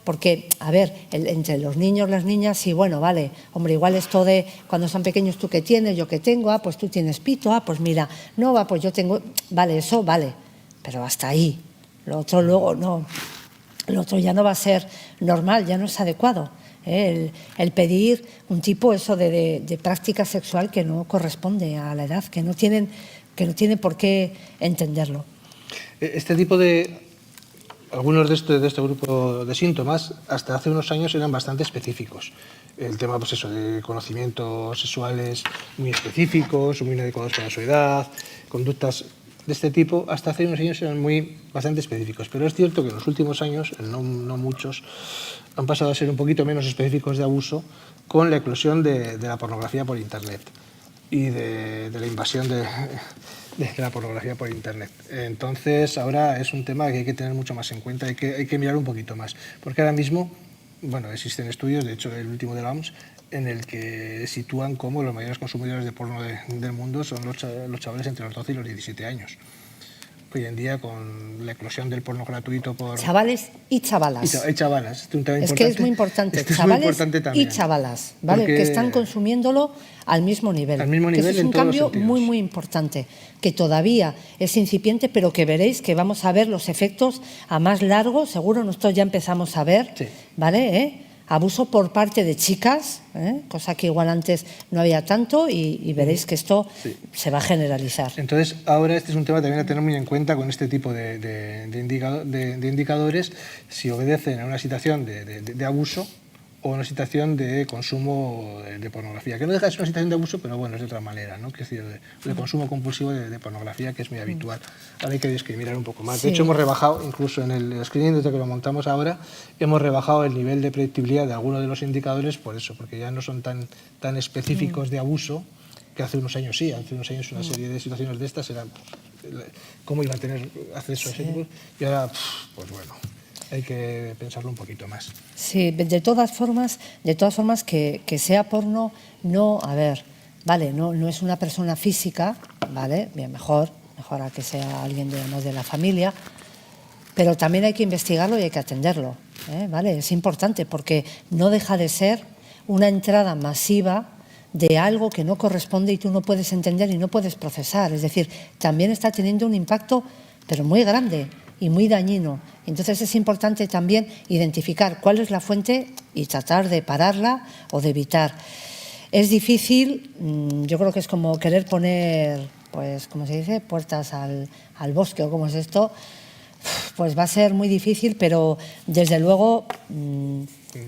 porque, a ver, entre los niños, las niñas, sí, bueno, vale, hombre, igual esto de cuando son pequeños, tú qué tienes, yo qué tengo, pues tú tienes pito, pues mira, no, pues yo tengo, vale, eso, vale, pero hasta ahí. Lo otro luego no, lo otro ya no va a ser normal, ya no es adecuado. El pedir un tipo eso de práctica sexual que no corresponde a la edad, que no tienen por qué entenderlo. Este tipo de algunos de este grupo de síntomas hasta hace unos años eran bastante específicos. El tema, pues eso, de conocimientos sexuales muy específicos, muy inadecuados para su edad, conductas de este tipo, hasta hace unos años eran bastante específicos. Pero es cierto que en los últimos años, no muchos, han pasado a ser un poquito menos específicos de abuso con la eclosión de la pornografía por Internet y de la invasión de la pornografía por Internet. Entonces, ahora es un tema que hay que tener mucho más en cuenta, hay que mirar un poquito más. Porque ahora mismo, bueno, existen estudios, de hecho el último de la OMS, en el que sitúan como los mayores consumidores de porno del mundo son los chavales entre los 12 y los 17 años. Hoy en día, con la eclosión del porno gratuito por... Chavales y chavalas. Y chavalas. Este es un tema Es que es muy importante. Este Chavales es muy importante también, y chavalas, ¿vale? Porque... que están consumiéndolo al mismo nivel. Al mismo nivel, que eso es un cambio muy importante, que todavía es incipiente, pero que veréis que vamos a ver los efectos a más largo. Seguro nosotros ya empezamos a ver, sí. ¿Vale? Abuso por parte de chicas, cosa que igual antes no había tanto, y veréis que esto se va a generalizar. Entonces, ahora este es un tema también a tener muy en cuenta con este tipo de indicadores, si obedecen a una situación de abuso o una situación de consumo de pornografía, que no deja de ser una situación de abuso, pero bueno, es de otra manera, ¿no? Que es decir, de consumo compulsivo de pornografía, que es muy habitual. Ahora hay que discriminar un poco más. Sí. De hecho, hemos rebajado, incluso en el screening, desde que lo montamos ahora, hemos rebajado el nivel de predictibilidad de algunos de los indicadores por eso, porque ya no son tan específicos de abuso, que hace unos años sí. Hace unos años una serie de situaciones de estas eran cómo iban a tener acceso a ese tipo, y ahora, pues bueno, hay que pensarlo un poquito más. Sí, de todas formas que sea porno, no, a ver, vale, no es una persona física, vale, bien, mejor a que sea alguien de la familia, pero también hay que investigarlo y hay que atenderlo, ¿vale? Es importante porque no deja de ser una entrada masiva de algo que no corresponde y tú no puedes entender y no puedes procesar. Es decir, también está teniendo un impacto, pero muy grande y muy dañino. Entonces es importante también identificar cuál es la fuente y tratar de pararla o de evitar. Es difícil, yo creo que es como querer poner, pues, ¿cómo se dice?, puertas al bosque, o cómo es esto. Pues va a ser muy difícil, pero desde luego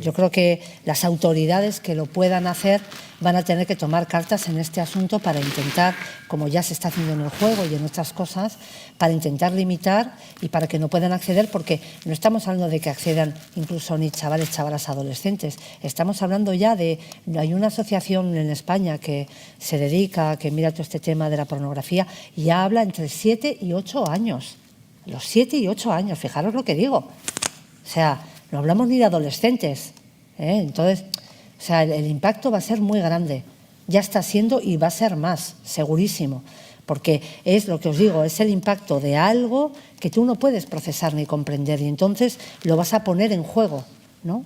yo creo que las autoridades que lo puedan hacer van a tener que tomar cartas en este asunto para intentar, como ya se está haciendo en el juego y en otras cosas, para intentar limitar y para que no puedan acceder, porque no estamos hablando de que accedan incluso ni chavalas adolescentes. Estamos hablando ya de... Hay una asociación en España que se dedica, que mira todo este tema de la pornografía y ya habla entre 7 y 8 años. Los 7 y 8 años, fijaros lo que digo. O sea, no hablamos ni de adolescentes. Entonces, o sea, el impacto va a ser muy grande. Ya está siendo y va a ser más, segurísimo. Porque es lo que os digo, es el impacto de algo que tú no puedes procesar ni comprender y entonces lo vas a poner en juego, ¿no?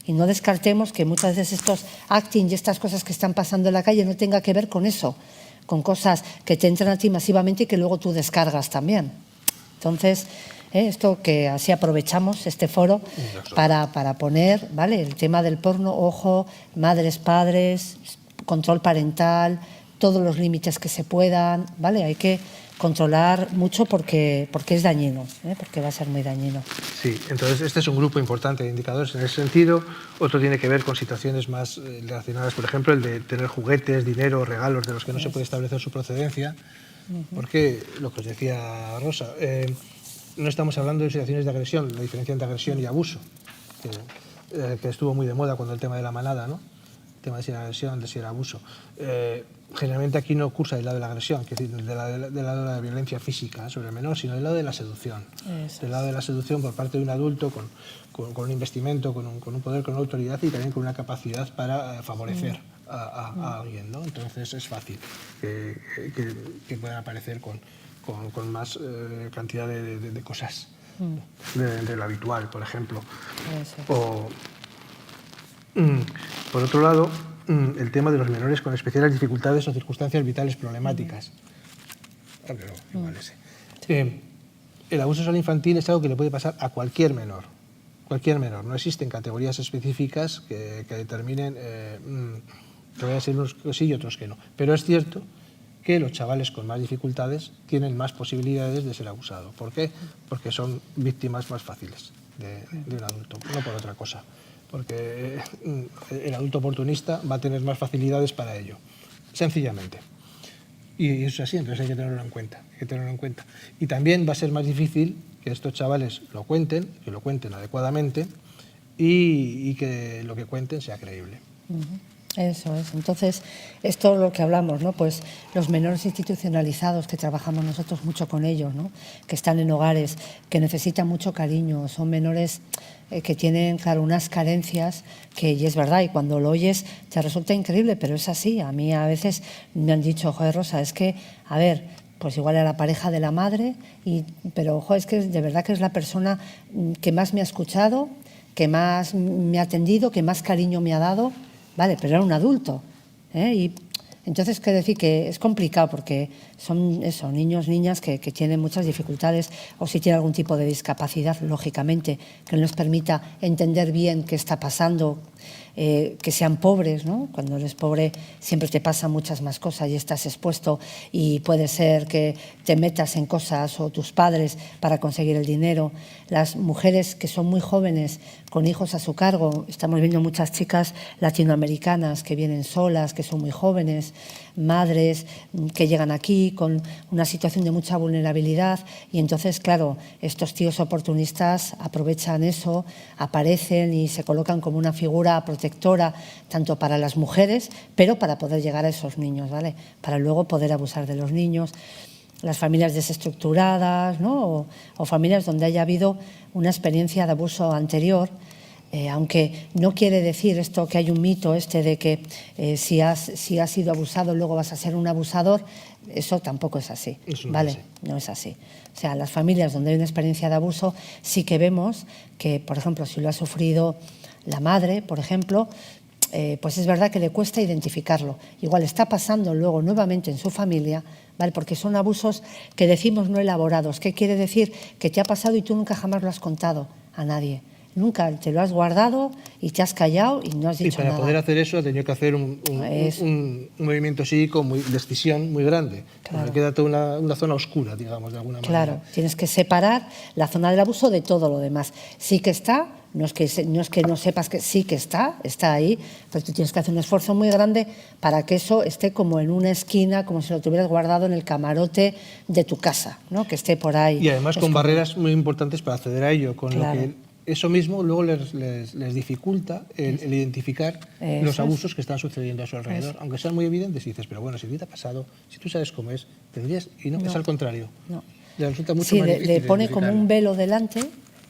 Y no descartemos que muchas veces estos acting y estas cosas que están pasando en la calle no tenga que ver con eso, con cosas que te entran a ti masivamente y que luego tú descargas también. Entonces, esto que así aprovechamos este foro para poner, ¿vale?, el tema del porno, ojo, madres, padres, control parental, todos los límites que se puedan, ¿vale? Hay que controlar mucho porque es dañino, porque va a ser muy dañino. Sí, entonces este es un grupo importante de indicadores en ese sentido. Otro tiene que ver con situaciones más relacionadas, por ejemplo, el de tener juguetes, dinero, regalos de los que no se puede establecer su procedencia. Porque, lo que os decía Rosa, no estamos hablando de situaciones de agresión, la diferencia entre agresión y abuso, que estuvo muy de moda cuando el tema de la manada, ¿no? El tema de si era agresión, de si era abuso. Generalmente aquí no cursa del lado de la agresión, que es decir, del lado de la violencia física sobre el menor, sino del lado de la seducción. Del lado de la seducción por parte de un adulto con un investimento, con un poder, con una autoridad y también con una capacidad para favorecer a alguien, ¿no? Entonces es fácil que puedan aparecer con más cantidad de cosas de lo habitual, por ejemplo. O, por otro lado, el tema de los menores con especiales dificultades o circunstancias vitales problemáticas. El abuso sexual infantil es algo que le puede pasar a cualquier menor. Cualquier menor. No existen categorías específicas que determinen que vayan a ser unos que sí y otros que no. Pero es cierto que los chavales con más dificultades tienen más posibilidades de ser abusados. ¿Por qué? Porque son víctimas más fáciles de un adulto, no por otra cosa. Porque el adulto oportunista va a tener más facilidades para ello, sencillamente. Y eso es así, entonces hay que tenerlo en cuenta. Y también va a ser más difícil que estos chavales lo cuenten, que lo cuenten adecuadamente y que lo que cuenten sea creíble. Eso es. Entonces, esto es lo que hablamos, ¿no? Pues los menores institucionalizados, que trabajamos nosotros mucho con ellos, ¿no? Que están en hogares, que necesitan mucho cariño, son menores que tienen, claro, unas carencias que, y es verdad, y cuando lo oyes te resulta increíble, pero es así. A mí a veces me han dicho, joder, Rosa, es que, a ver, pues igual era la pareja de la madre, pero ojo, es que de verdad que es la persona que más me ha escuchado, que más me ha atendido, que más cariño me ha dado. Vale, pero era un adulto. Y entonces, quiero decir que es complicado porque son eso, niños, niñas que tienen muchas dificultades o si tienen algún tipo de discapacidad, lógicamente, que no les permita entender bien qué está pasando, que sean pobres, ¿no? Cuando eres pobre siempre te pasan muchas más cosas y estás expuesto y puede ser que te metas en cosas o tus padres para conseguir el dinero. Las mujeres que son muy jóvenes con hijos a su cargo, estamos viendo muchas chicas latinoamericanas que vienen solas, que son muy jóvenes, madres que llegan aquí con una situación de mucha vulnerabilidad y entonces, claro, estos tíos oportunistas aprovechan eso, aparecen y se colocan como una figura protectora tanto para las mujeres, pero para poder llegar a esos niños, ¿vale? Para luego poder abusar de los niños. Las familias desestructuradas, ¿no? o familias donde haya habido una experiencia de abuso anterior, aunque no quiere decir esto que hay un mito de que si has sido abusado luego vas a ser un abusador, eso tampoco es así, ¿vale? No es así. O sea, las familias donde hay una experiencia de abuso sí que vemos que, por ejemplo, si lo ha sufrido la madre, por ejemplo, pues es verdad que le cuesta identificarlo. Igual está pasando luego nuevamente en su familia, ¿vale? Porque son abusos que decimos no elaborados. ¿Qué quiere decir? Que te ha pasado y tú nunca jamás lo has contado a nadie. Nunca te lo has guardado y te has callado y no has dicho nada. Y para poder hacer eso ha tenido que hacer un movimiento psíquico de escisión muy grande. Claro. Porque queda toda una zona oscura, digamos, de alguna manera. Claro, tienes que separar la zona del abuso de todo lo demás. Sí que está, no es que no sepas que sí que está ahí, pero tú tienes que hacer un esfuerzo muy grande para que eso esté como en una esquina, como si lo tuvieras guardado en el camarote de tu casa, ¿no? Que esté por ahí. Y además con barreras muy importantes para acceder a ello, con Claro. lo que eso mismo luego les dificulta el identificar los abusos que están sucediendo a su alrededor. Aunque sean muy evidentes, y dices, pero bueno, si te ha pasado, si tú sabes cómo es, tendrías... Y no, es al contrario. No. Le resulta mucho más difícil le pone como identificarlo. un velo delante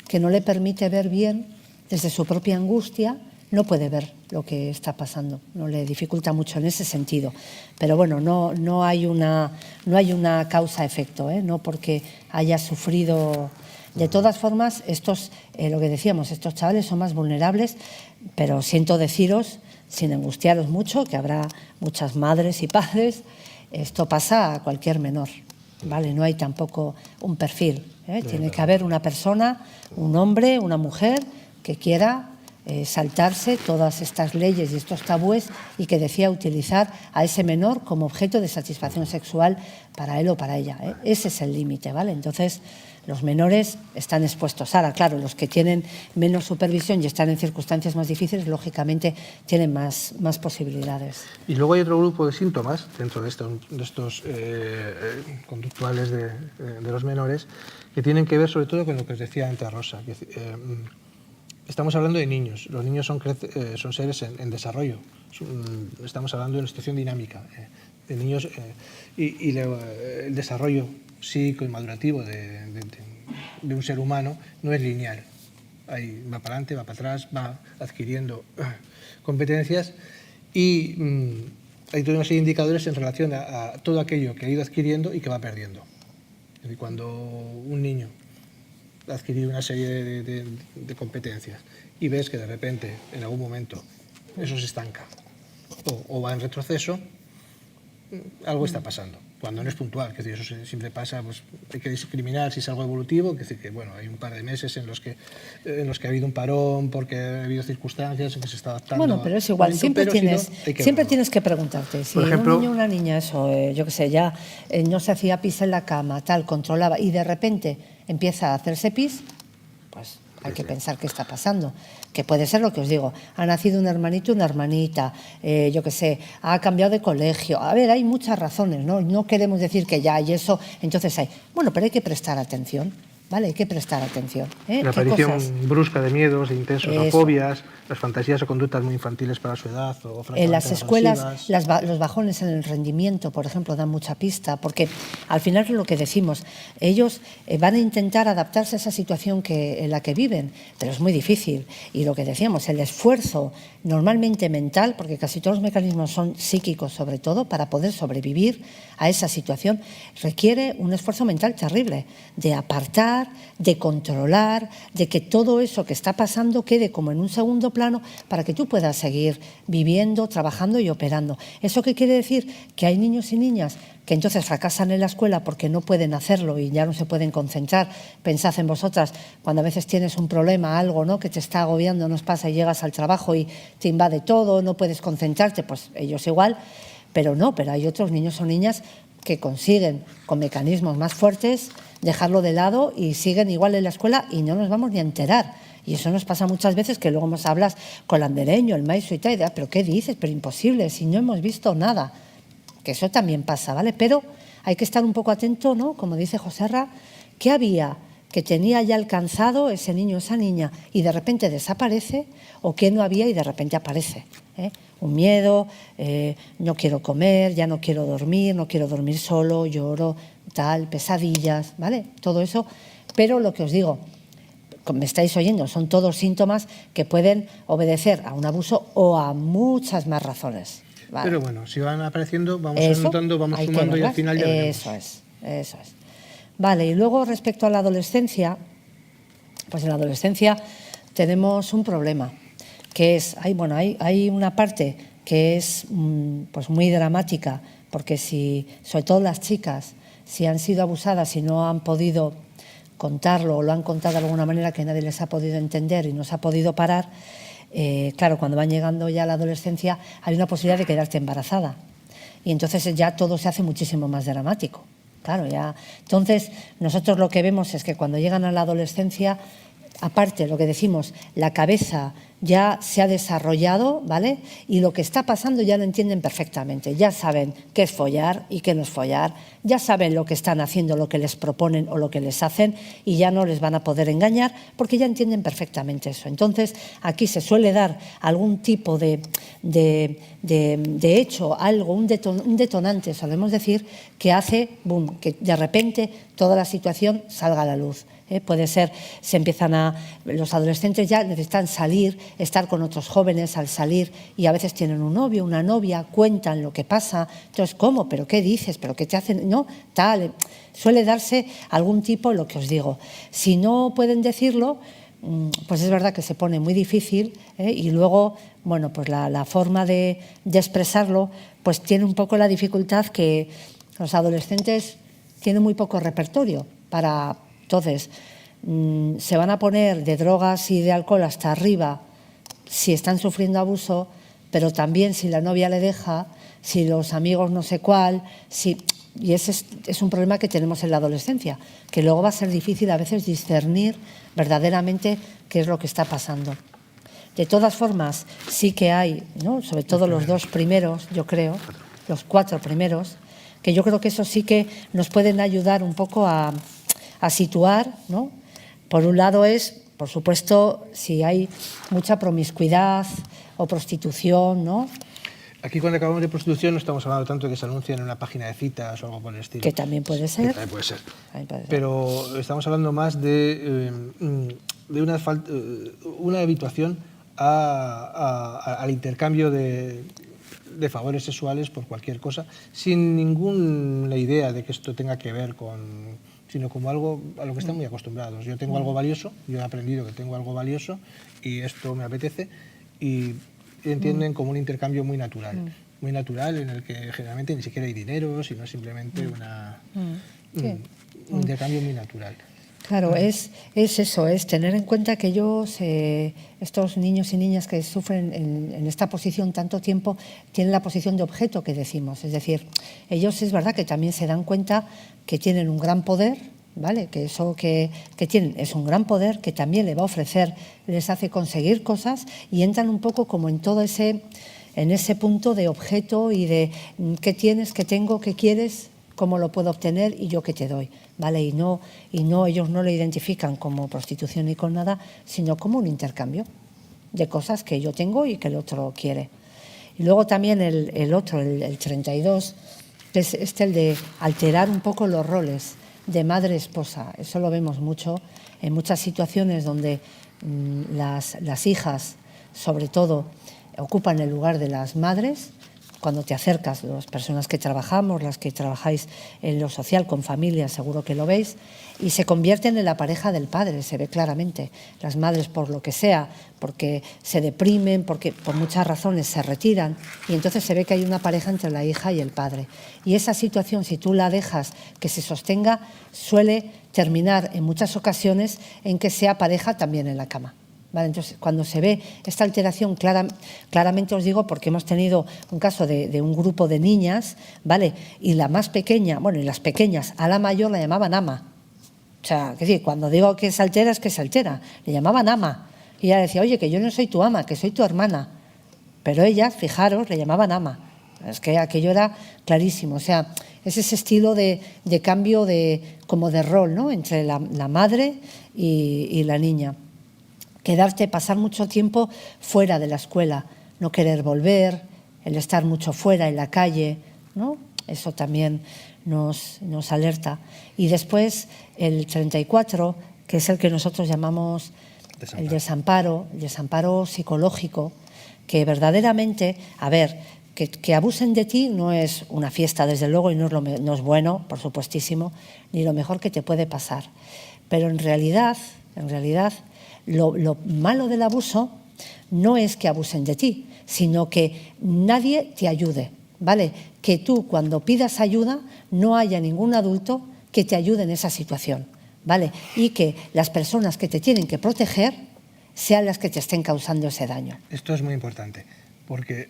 que no le permite ver bien, desde su propia angustia, no puede ver lo que está pasando, no le dificulta mucho en ese sentido. Pero bueno, no hay una causa-efecto, no porque haya sufrido. De todas formas, lo que decíamos, estos chavales son más vulnerables, pero siento deciros, sin angustiaros mucho, que habrá muchas madres y padres, esto pasa a cualquier menor, ¿vale? No hay tampoco un perfil, Tiene que haber una persona, un hombre, una mujer, que quiera saltarse todas estas leyes y estos tabúes y que decida utilizar a ese menor como objeto de satisfacción sexual para él o para ella. Ese es el límite, ¿vale? Entonces, los menores están expuestos. Ahora, claro, los que tienen menos supervisión y están en circunstancias más difíciles, lógicamente tienen más posibilidades. Y luego hay otro grupo de síntomas dentro de estos conductuales de los menores que tienen que ver sobre todo con lo que os decía antes Rosa. Estamos hablando de niños. Los niños son seres en desarrollo. Estamos hablando de una situación dinámica de niños y el desarrollo psíquico y madurativo de un ser humano no es lineal. Ahí va para adelante, va para atrás, va adquiriendo competencias y hay toda una serie de indicadores en relación a todo aquello que ha ido adquiriendo y que va perdiendo. Es decir, cuando un niño ha adquirido una serie de competencias y ves que de repente, en algún momento, eso se estanca o va en retroceso, algo está pasando, cuando no es puntual, que eso siempre pasa, pues hay que discriminar si es algo evolutivo, que decir que bueno, hay un par de meses en los que ha habido un parón porque ha habido circunstancias en que se está adaptando. Bueno, pero es igual, siempre tienes que preguntarte, si por ejemplo, un niño o una niña, eso, yo qué sé, ya no se hacía pis en la cama, tal, controlaba, y de repente empieza a hacerse pis, pues hay que pensar qué está pasando, que puede ser lo que os digo, ha nacido un hermanito, una hermanita, yo qué sé, ha cambiado de colegio. A ver, hay muchas razones, ¿no? No queremos decir que ya hay eso, entonces hay. Bueno, pero hay que prestar atención, ¿vale? Hay que prestar atención. La aparición brusca de miedos, de intensos o fobias, las fantasías o conductas muy infantiles para su edad o francamente en las escuelas, agresivas. los bajones en el rendimiento, por ejemplo, dan mucha pista, porque al final es lo que decimos, ellos van a intentar adaptarse a esa situación en la que viven, pero es muy difícil. Y lo que decíamos, el esfuerzo normalmente mental, porque casi todos los mecanismos son psíquicos sobre todo, para poder sobrevivir a esa situación, requiere un esfuerzo mental terrible, de apartar, de controlar, de que todo eso que está pasando quede como en un segundo plano para que tú puedas seguir viviendo, trabajando y operando. ¿Eso qué quiere decir? Que hay niños y niñas que entonces fracasan en la escuela porque no pueden hacerlo y ya no se pueden concentrar. Pensad en vosotras, cuando a veces tienes un problema, algo, ¿no?, que te está agobiando, nos pasa y llegas al trabajo y te invade todo, no puedes concentrarte, pues ellos igual, pero hay otros niños o niñas que consiguen, con mecanismos más fuertes, dejarlo de lado y siguen igual en la escuela y no nos vamos ni a enterar. Y eso nos pasa muchas veces, que luego nos hablas con el andereño, el maestro y tal, pero ¿qué dices? Pero imposible, si no hemos visto nada. Que eso también pasa, ¿vale? Pero hay que estar un poco atento, ¿no? Como dice Joserra, ¿qué había que tenía ya alcanzado ese niño o esa niña y de repente desaparece, o qué no había y de repente aparece? Un miedo, no quiero comer, ya no quiero dormir solo, lloro, tal, pesadillas, ¿vale? Todo eso. Pero lo que os digo, como me estáis oyendo, son todos síntomas que pueden obedecer a un abuso o a muchas más razones. Vale. Pero bueno, si van apareciendo, vamos anotando, vamos sumando y al final ya veremos. Eso es. Vale, y luego respecto a la adolescencia, pues en la adolescencia tenemos un problema, que es, hay una parte que es pues muy dramática, porque sobre todo las chicas, si han sido abusadas y no han podido contarlo o lo han contado de alguna manera que nadie les ha podido entender y no se ha podido parar, claro, cuando van llegando ya a la adolescencia hay una posibilidad de quedarte embarazada y entonces ya todo se hace muchísimo más dramático. Claro, ya. Entonces, nosotros lo que vemos es que cuando llegan a la adolescencia, aparte, lo que decimos, la cabeza ya se ha desarrollado, ¿vale? Y lo que está pasando ya lo entienden perfectamente. Ya saben qué es follar y qué no es follar. Ya saben lo que están haciendo, lo que les proponen o lo que les hacen, y ya no les van a poder engañar porque ya entienden perfectamente eso. Entonces, aquí se suele dar algún tipo de hecho, algo, un detonante, solemos decir, que hace, boom, que de repente toda la situación salga a la luz. Puede ser, los adolescentes ya necesitan salir, estar con otros jóvenes al salir, y a veces tienen un novio, una novia, cuentan lo que pasa. Entonces, ¿cómo? ¿Pero qué dices? ¿Pero qué te hacen? No, tal. Suele darse algún tipo, lo que os digo. Si no pueden decirlo, pues es verdad que se pone muy difícil, y luego, bueno, pues la forma de expresarlo, pues tiene un poco la dificultad que los adolescentes tienen muy poco repertorio para. Entonces, se van a poner de drogas y de alcohol hasta arriba si están sufriendo abuso, pero también si la novia le deja, si los amigos no sé cuál, y ese es un problema que tenemos en la adolescencia, que luego va a ser difícil a veces discernir verdaderamente qué es lo que está pasando. De todas formas, sí que hay, ¿no?, sobre todo los 2 primeros, yo creo, los 4 primeros, que yo creo que eso sí que nos pueden ayudar un poco a situar, ¿no? Por un lado es, por supuesto, si hay mucha promiscuidad o prostitución, ¿no? Aquí cuando acabamos de prostitución no estamos hablando tanto de que se anuncia en una página de citas o algo por el estilo. Que también puede ser. Que también puede ser. Pero estamos hablando más de una habituación al intercambio de favores sexuales por cualquier cosa, sin ninguna idea de que esto tenga que ver sino como algo a lo que están muy acostumbrados. Yo tengo algo valioso, yo he aprendido que tengo algo valioso y esto me apetece, y entienden como un intercambio muy natural. muy natural en el que generalmente ni siquiera hay dinero, sino simplemente un intercambio muy natural. Claro, es eso, es tener en cuenta que ellos, estos niños y niñas que sufren en esta posición tanto tiempo, tienen la posición de objeto que decimos. Es decir, ellos es verdad que también se dan cuenta que tienen un gran poder, ¿vale? Que eso que tienen es un gran poder que también le va a ofrecer, les hace conseguir cosas y entran un poco como en todo en ese punto de objeto y de qué tienes, qué tengo, qué quieres, cómo lo puedo obtener y yo qué te doy, ¿vale? Y no ellos no lo identifican como prostitución ni con nada, sino como un intercambio de cosas que yo tengo y que el otro quiere. Y luego también el otro, el 32, es el de alterar un poco los roles de madre-esposa. Eso lo vemos mucho en muchas situaciones donde las hijas, sobre todo, ocupan el lugar de las madres. Cuando te acercas, las personas que trabajamos, las que trabajáis en lo social, con familias, seguro que lo veis, y se convierten en la pareja del padre, se ve claramente. Las madres, por lo que sea, porque se deprimen, porque por muchas razones se retiran, y entonces se ve que hay una pareja entre la hija y el padre. Y esa situación, si tú la dejas que se sostenga, suele terminar en muchas ocasiones en que sea pareja también en la cama. ¿Vale? Entonces, cuando se ve esta alteración, claramente os digo, porque hemos tenido un caso de un grupo de niñas, ¿vale? Y la más pequeña, bueno, y las pequeñas, a la mayor la llamaban ama. O sea, es decir, cuando digo que se altera, es que se altera. Le llamaban ama. Y ella decía, oye, que yo no soy tu ama, que soy tu hermana. Pero ellas, fijaros, le llamaban ama. Es que aquello era clarísimo. O sea, es ese estilo de cambio como de rol, ¿no? Entre la madre y la niña. Quedarte, pasar mucho tiempo fuera de la escuela, no querer volver, el estar mucho fuera en la calle, ¿no? Eso también nos alerta. Y después el 34, que es el que nosotros llamamos el desamparo psicológico, que verdaderamente, a ver, que abusen de ti no es una fiesta, desde luego, y no es bueno, por supuestísimo, ni lo mejor que te puede pasar. Pero en realidad, lo malo del abuso no es que abusen de ti, sino que nadie te ayude, ¿vale? Que tú, cuando pidas ayuda, no haya ningún adulto que te ayude en esa situación, ¿vale? Y que las personas que te tienen que proteger sean las que te estén causando ese daño. Esto es muy importante, porque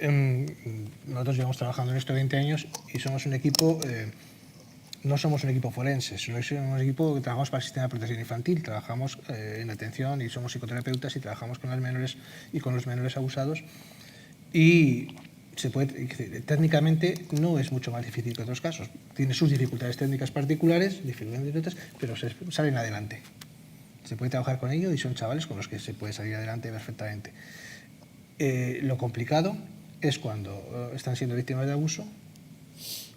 nosotros llevamos trabajando en esto 20 años y somos un equipo... no somos un equipo forense, somos un equipo que trabajamos para el sistema de protección infantil, trabajamos en atención y somos psicoterapeutas y trabajamos con las menores y con los menores abusados y técnicamente no es mucho más difícil que otros casos. Tiene sus dificultades técnicas particulares, pero salen adelante. Se puede trabajar con ellos y son chavales con los que se puede salir adelante perfectamente. Lo complicado es cuando están siendo víctimas de abuso,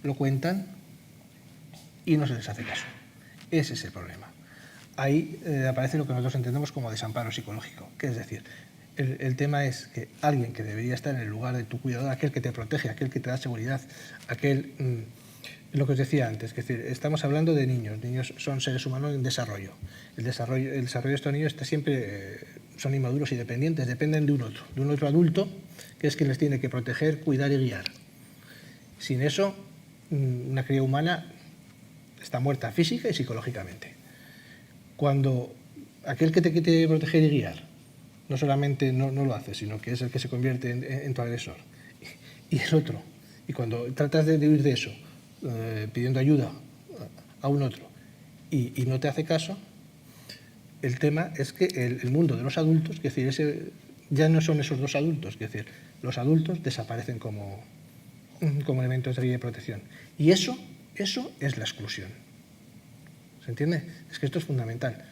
lo cuentan y no se les hace caso. Ese es el problema. Ahí aparece lo que nosotros entendemos como desamparo psicológico, que es decir, el tema es que alguien que debería estar en el lugar de tu cuidador, aquel que te protege, aquel que te da seguridad, lo que os decía antes, es decir, estamos hablando de niños. Niños son seres humanos en desarrollo. El desarrollo de estos niños está siempre, son inmaduros y dependientes, dependen de un otro adulto, que es quien les tiene que proteger, cuidar y guiar. Sin eso, una cría humana está muerta física y psicológicamente. Cuando aquel que te quiere proteger y guiar no solamente no lo hace, sino que es el que se convierte en tu agresor, y el otro, y cuando tratas de huir de eso, pidiendo ayuda a un otro, y no te hace caso, el tema es que el mundo de los adultos, es decir, ya no son esos dos adultos, es decir, los adultos desaparecen como elementos de guía y protección. Y eso es la exclusión. ¿Se entiende? Es que esto es fundamental,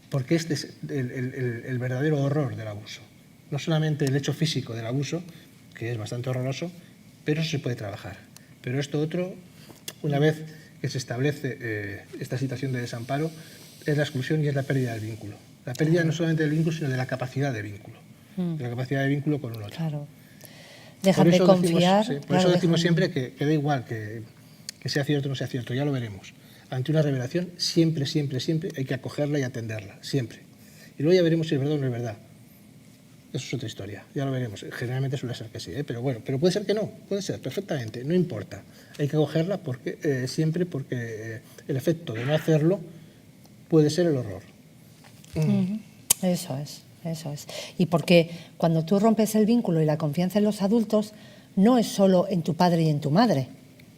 porque este es el verdadero horror del abuso. No solamente el hecho físico del abuso, que es bastante horroroso, pero eso se puede trabajar. Pero esto otro, una vez que se establece esta situación de desamparo, es la exclusión y es la pérdida del vínculo. La pérdida no solamente del vínculo, sino de la capacidad de vínculo. De la capacidad de vínculo con un otro. Claro. Dejar de confiar. Por eso decimos siempre que da igual que sea cierto o no sea cierto, ya lo veremos. Ante una revelación, siempre hay que acogerla y atenderla, siempre. Y luego ya veremos si es verdad o no es verdad. eso es otra historia, ya lo veremos. Generalmente suele ser que sí, pero bueno, pero puede ser que no, puede ser perfectamente, no importa. Hay que cogerla siempre porque el efecto de no hacerlo puede ser el horror. Eso es, eso es. Y porque cuando tú rompes el vínculo y la confianza en los adultos, no es solo en tu padre y en tu madre,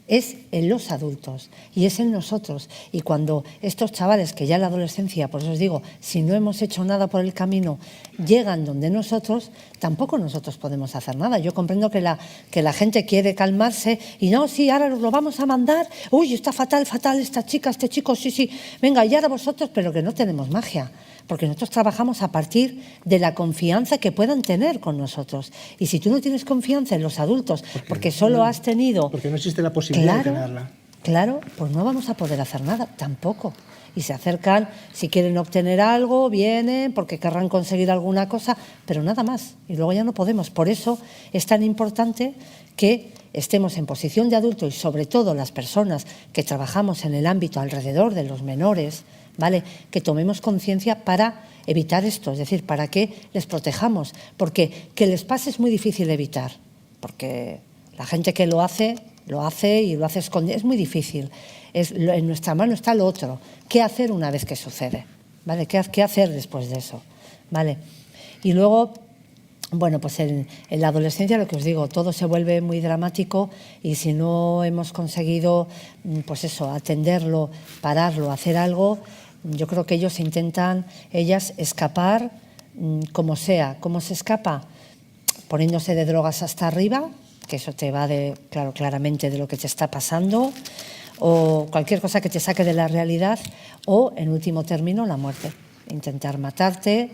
es en los adultos y es en nosotros. Y cuando estos chavales que ya en la adolescencia, por eso os digo, si no hemos hecho nada por el camino, llegan donde nosotros, tampoco nosotros podemos hacer nada. Yo comprendo que la gente quiere calmarse y no, sí, ahora nos lo vamos a mandar, uy, está fatal, fatal esta chica, este chico, sí, sí, venga, y ahora vosotros, pero que no tenemos magia. Porque nosotros trabajamos a partir de la confianza que puedan tener con nosotros. Y si tú no tienes confianza en los adultos, porque solo has tenido... Porque no existe la posibilidad de tenerla. Claro, pues no vamos a poder hacer nada, tampoco. Y se acercan, si quieren obtener algo, vienen, porque querrán conseguir alguna cosa, pero nada más. Y luego ya no podemos. Por eso es tan importante que estemos en posición de adulto y sobre todo las personas que trabajamos en el ámbito alrededor de los menores, ¿vale? Que tomemos conciencia para evitar esto, es decir, para que les protejamos, porque que les pase es muy difícil de evitar, porque la gente que lo hace y lo hace escondido, es muy difícil. En nuestra mano está lo otro, qué hacer una vez que sucede, ¿vale? ¿Qué hacer después de eso? ¿Vale? Y luego, bueno, pues en la adolescencia, lo que os digo, todo se vuelve muy dramático y si no hemos conseguido, pues eso, atenderlo, pararlo, hacer algo, yo creo que ellos intentan, ellas, escapar como sea. ¿Cómo se escapa? Poniéndose de drogas hasta arriba, que eso te va claramente de lo que te está pasando, o cualquier cosa que te saque de la realidad, o, en último término, la muerte. Intentar matarte,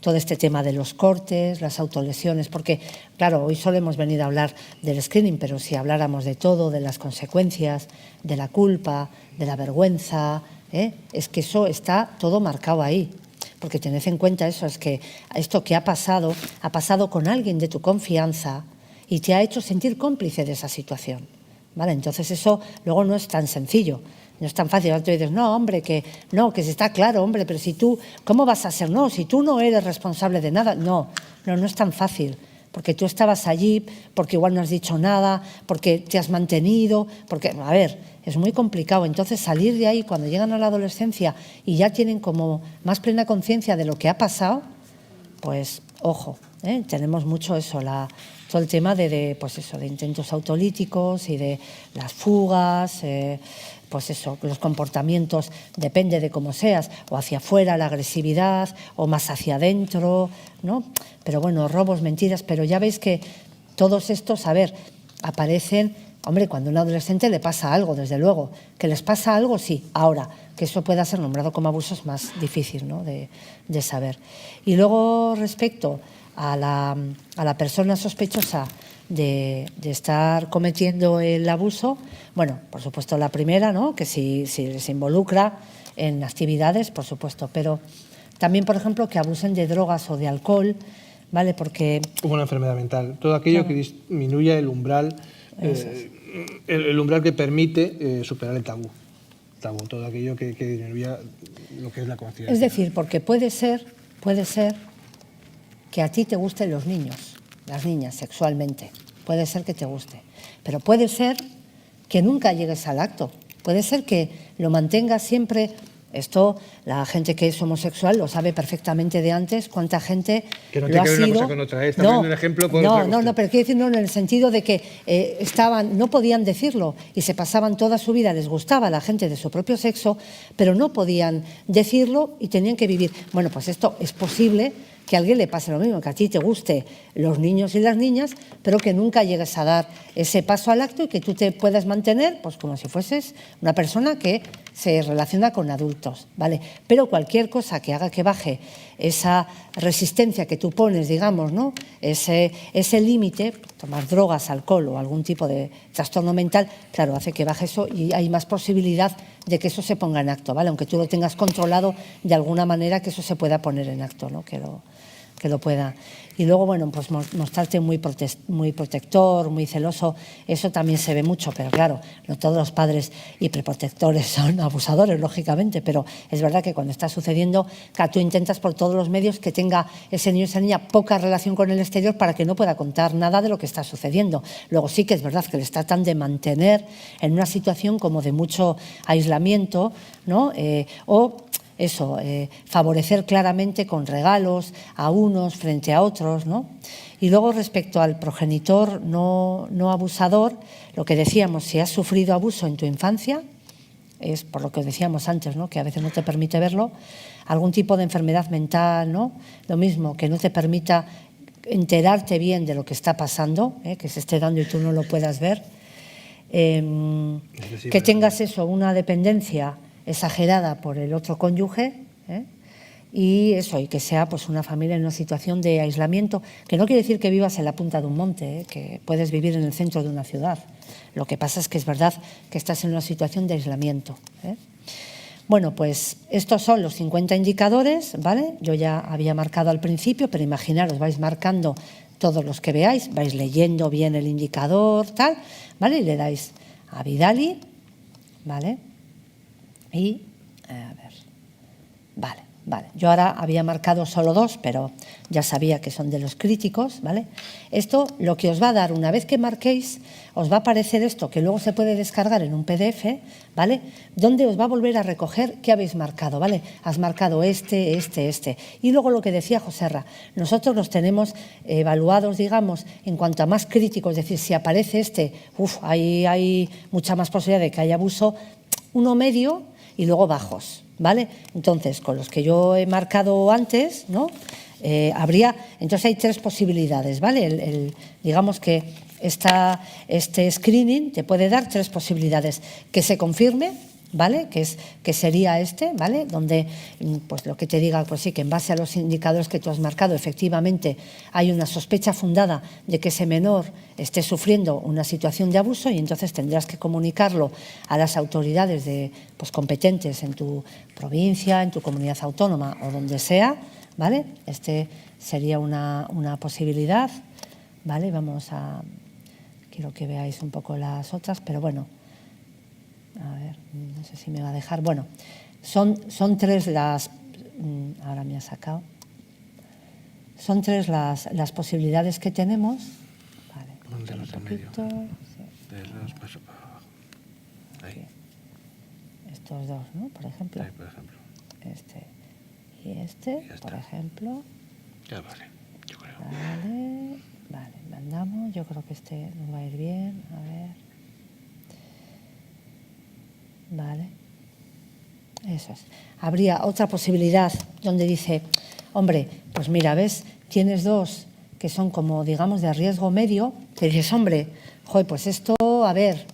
todo este tema de los cortes, las autolesiones, porque, claro, hoy solo hemos venido a hablar del screening, pero si habláramos de todo, de las consecuencias, de la culpa, de la vergüenza, es que eso está todo marcado ahí. Porque tened en cuenta eso, es que esto que ha pasado con alguien de tu confianza y te ha hecho sentir cómplice de esa situación, ¿vale? Entonces eso luego no es tan sencillo, no es tan fácil. Ahora tú dices, no, hombre, que se está claro, hombre, pero si tú, ¿cómo vas a ser? No, si tú no eres responsable de nada, no es tan fácil. Porque tú estabas allí, porque igual no has dicho nada, porque te has mantenido, porque, a ver, es muy complicado. Entonces, salir de ahí cuando llegan a la adolescencia y ya tienen como más plena conciencia de lo que ha pasado, pues, ojo, tenemos mucho eso, todo el tema pues eso, de intentos autolíticos y de las fugas, pues eso, los comportamientos, depende de cómo seas, o hacia afuera la agresividad, o más hacia adentro, ¿no? Pero bueno, robos, mentiras, pero ya veis que todos estos, a ver, aparecen, hombre, cuando a un adolescente le pasa algo, desde luego, que les pasa algo, sí, ahora, que eso pueda ser nombrado como abuso es más difícil, ¿no?, de saber. Y luego, respecto a la persona sospechosa de estar cometiendo el abuso, bueno, por supuesto la primera, ¿no?, que si se involucra en actividades, por supuesto, pero también, por ejemplo, que abusen de drogas o de alcohol, ¿vale? Porque... Como una enfermedad mental, todo aquello que disminuya el umbral, el umbral que permite superar el tabú, todo aquello que disminuya lo que es la conciencia. Es decir, porque puede ser que a ti te gusten los niños, las niñas, sexualmente. Puede ser que te guste. Pero puede ser que nunca llegues al acto. Puede ser que lo mantengas siempre. Esto, la gente que es homosexual lo sabe perfectamente de antes, cuánta gente que no lo ha sido. una cosa con otra, está poniendo un ejemplo por otra cuestión. No, pero quiero decir, no, en el sentido de que no podían decirlo y se pasaban toda su vida, les gustaba a la gente de su propio sexo, pero no podían decirlo y tenían que vivir. Bueno, pues esto es posible que a alguien le pase lo mismo, que a ti te guste los niños y las niñas, pero que nunca llegues a dar ese paso al acto y que tú te puedas mantener pues como si fueses una persona que se relaciona con adultos, ¿vale? Pero cualquier cosa que haga que baje esa resistencia que tú pones, digamos, ¿no?, ese límite, tomar drogas, alcohol o algún tipo de trastorno mental, claro, hace que baje eso y hay más posibilidad de que eso se ponga en acto, ¿vale? Aunque tú lo tengas controlado de alguna manera, que eso se pueda poner en acto, ¿no? que lo pueda. Y luego, bueno, pues mostrarte muy protector, muy celoso, eso también se ve mucho, pero claro, no todos los padres hiperprotectores son abusadores, lógicamente, pero es verdad que cuando está sucediendo, que tú intentas por todos los medios que tenga ese niño o esa niña poca relación con el exterior para que no pueda contar nada de lo que está sucediendo. Luego sí que es verdad que les tratan de mantener en una situación como de mucho aislamiento, ¿no? Favorecer claramente con regalos a unos frente a otros, ¿no? Y luego respecto al progenitor no abusador, lo que decíamos, si has sufrido abuso en tu infancia, es por lo que decíamos antes, ¿no? Que a veces no te permite verlo, algún tipo de enfermedad mental, ¿no? Lo mismo, que no te permita enterarte bien de lo que está pasando, que se esté dando y tú no lo puedas ver, que tengas eso, una dependencia exagerada por el otro cónyuge, y eso, y que sea pues una familia en una situación de aislamiento, que no quiere decir que vivas en la punta de un monte, que puedes vivir en el centro de una ciudad. Lo que pasa es que es verdad que estás en una situación de aislamiento. Bueno, pues estos son los 50 indicadores, ¿vale? Yo ya había marcado al principio, pero imaginaros, vais marcando todos los que veáis, vais leyendo bien el indicador, tal, ¿vale? Y le dais a Vidali, ¿vale? Y, a ver, vale. Yo ahora había marcado solo 2, pero ya sabía que son de los críticos, ¿vale? Esto lo que os va a dar, una vez que marquéis, os va a aparecer esto, que luego se puede descargar en un PDF, ¿vale? Donde os va a volver a recoger qué habéis marcado, ¿vale? Has marcado este. Y luego lo que decía Joserra, nosotros los tenemos evaluados, digamos, en cuanto a más críticos, es decir, si aparece ahí hay mucha más posibilidad de que haya abuso, uno medio y luego bajos, ¿vale? Entonces, con los que yo he marcado antes, ¿no? Entonces hay 3 posibilidades, ¿vale? Digamos que este screening te puede dar 3 posibilidades. Que se confirme, ¿vale? Que sería ¿vale? Donde, pues lo que te diga, pues sí, que en base a los indicadores que tú has marcado, efectivamente hay una sospecha fundada de que ese menor esté sufriendo una situación de abuso y entonces tendrás que comunicarlo a las autoridades pues, competentes en tu provincia, en tu comunidad autónoma o donde sea, ¿vale? Sería una posibilidad, ¿vale? Quiero que veáis un poco las otras, pero bueno, a ver, no sé si me va a dejar. Bueno, son 3 las... Ahora me ha sacado. Son 3 las posibilidades que tenemos. Vale, de los de medio. Sí. De los paso para abajo. Ahí. Estos 2, ¿no? Por ejemplo. Ahí, por ejemplo. Y por ejemplo. Ya vale, yo creo. Vale, mandamos. Yo creo que nos va a ir bien. A ver. Vale. Eso es. Habría otra posibilidad donde dice, hombre, pues mira, ¿ves? Tienes 2 que son como, digamos, de riesgo medio, que dices, hombre, joder, pues esto, a ver,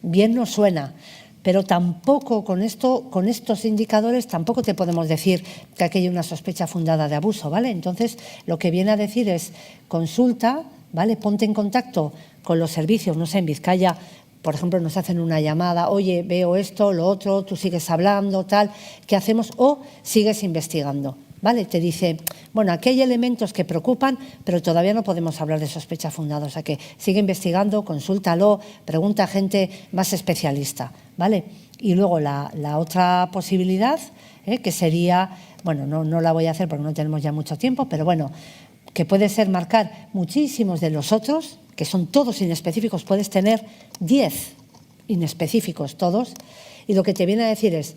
bien no suena, pero tampoco con estos indicadores tampoco te podemos decir que aquí hay una sospecha fundada de abuso, ¿vale? Entonces, lo que viene a decir es consulta, ¿vale? Ponte en contacto con los servicios, no sé, en Vizcaya, por ejemplo, nos hacen una llamada, oye, veo esto, lo otro, tú sigues hablando, tal, ¿qué hacemos? O sigues investigando, ¿vale? Te dice, bueno, aquí hay elementos que preocupan, pero todavía no podemos hablar de sospecha fundada, o sea que sigue investigando, consúltalo, pregunta a gente más especialista, ¿vale? Y luego la otra posibilidad, que sería, bueno, no la voy a hacer porque no tenemos ya mucho tiempo, pero bueno, que puede ser marcar muchísimos de los otros, que son todos inespecíficos, puedes tener 10 inespecíficos todos, y lo que te viene a decir es,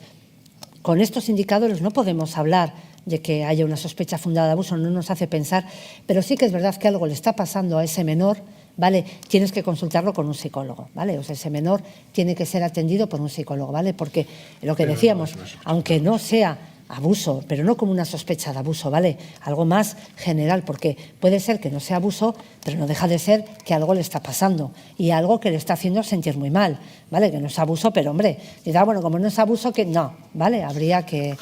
con estos indicadores no podemos hablar de que haya una sospecha fundada de abuso, no nos hace pensar, pero sí que es verdad que algo le está pasando a ese menor, ¿vale? Tienes que consultarlo con un psicólogo, ¿vale? O sea, ese menor tiene que ser atendido por un psicólogo, ¿vale? Porque lo que decíamos, aunque no sea abuso, pero no como una sospecha de abuso, ¿vale? Algo más general, porque puede ser que no sea abuso, pero no deja de ser que algo le está pasando y algo que le está haciendo sentir muy mal, ¿vale? Que no es abuso, pero hombre, dirá, bueno, como no es abuso, que no, ¿vale? Habría que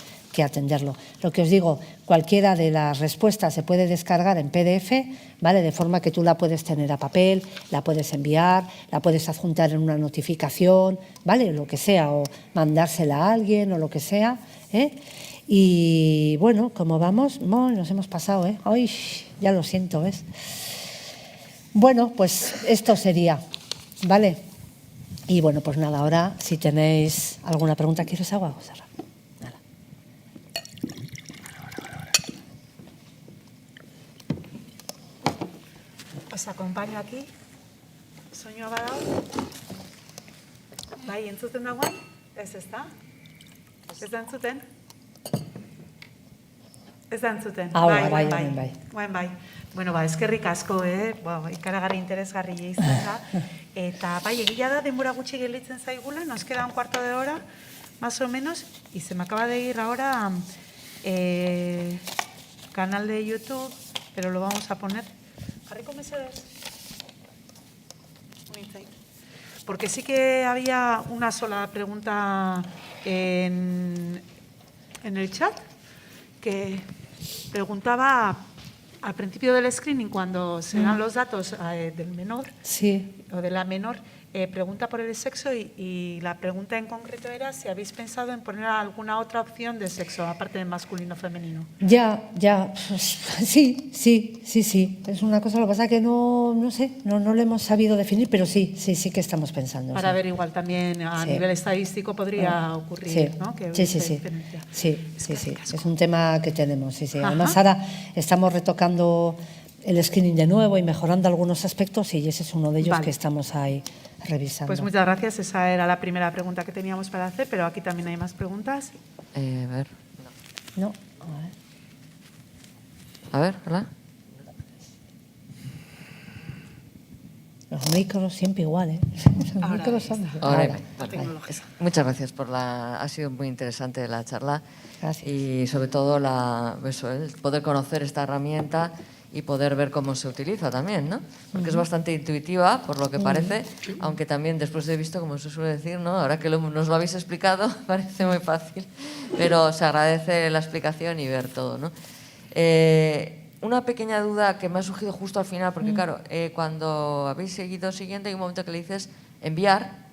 atenderlo. Lo que os digo, cualquiera de las respuestas se puede descargar en PDF, ¿vale? De forma que tú la puedes tener a papel, la puedes enviar, la puedes adjuntar en una notificación, ¿vale? Lo que sea, o mandársela a alguien o lo que sea, Y bueno, como vamos, nos hemos pasado, ¿eh? Ay, ya lo siento, ¿ves? Bueno, pues esto sería, ¿vale? Y bueno, pues nada, ahora si tenéis alguna pregunta, ¿quieres agua, José Ramón? Nada. Os acompaño aquí. Soinu badau. Bai, entzuten dagoen? Ez da? Ez da entzuten? Ez da entzuten. Ahora, bai. Guain bai. Bueno, eskerrik asko, ikaragarri interesgarri izan da. Eta bai, egia da, denbora gutxi gelditzen zaigula, nos queda un cuarto de hora, más o menos, y se me acaba de ir ahora canal de YouTube, pero lo vamos a poner. ¿Jarriko mesedes? Porque sí que había una sola pregunta en el chat que preguntaba al principio del screening, cuando se dan los datos del menor o de la menor, pregunta por el sexo y la pregunta en concreto era si habéis pensado en poner alguna otra opción de sexo, aparte de masculino-femenino. Ya, sí. Es una cosa, lo que pasa es que no sé, no lo hemos sabido definir, pero sí que estamos pensando. Para ver igual también a nivel estadístico podría ocurrir, ¿no? Que Sí. Es un tema que tenemos, sí. Además ahora estamos retocando el screening de nuevo y mejorando algunos aspectos y ese es uno de ellos que estamos ahí revisando. Pues muchas gracias, esa era la primera pregunta que teníamos para hacer, pero aquí también hay más preguntas. A ver. No. A ver, hola. Los micros siempre igual, ¿eh? Los micros son Ahora. Muchas gracias ha sido muy interesante la charla. Gracias. Y sobre todo el poder conocer esta herramienta y poder ver cómo se utiliza también, ¿no? Porque es bastante intuitiva, por lo que parece, aunque también después de visto, como se suele decir, ¿no? Ahora que nos lo habéis explicado, parece muy fácil, pero se agradece la explicación y ver todo, ¿no? Una pequeña duda que me ha surgido justo al final, porque claro, cuando habéis seguido siguiendo, hay un momento que le dices enviar.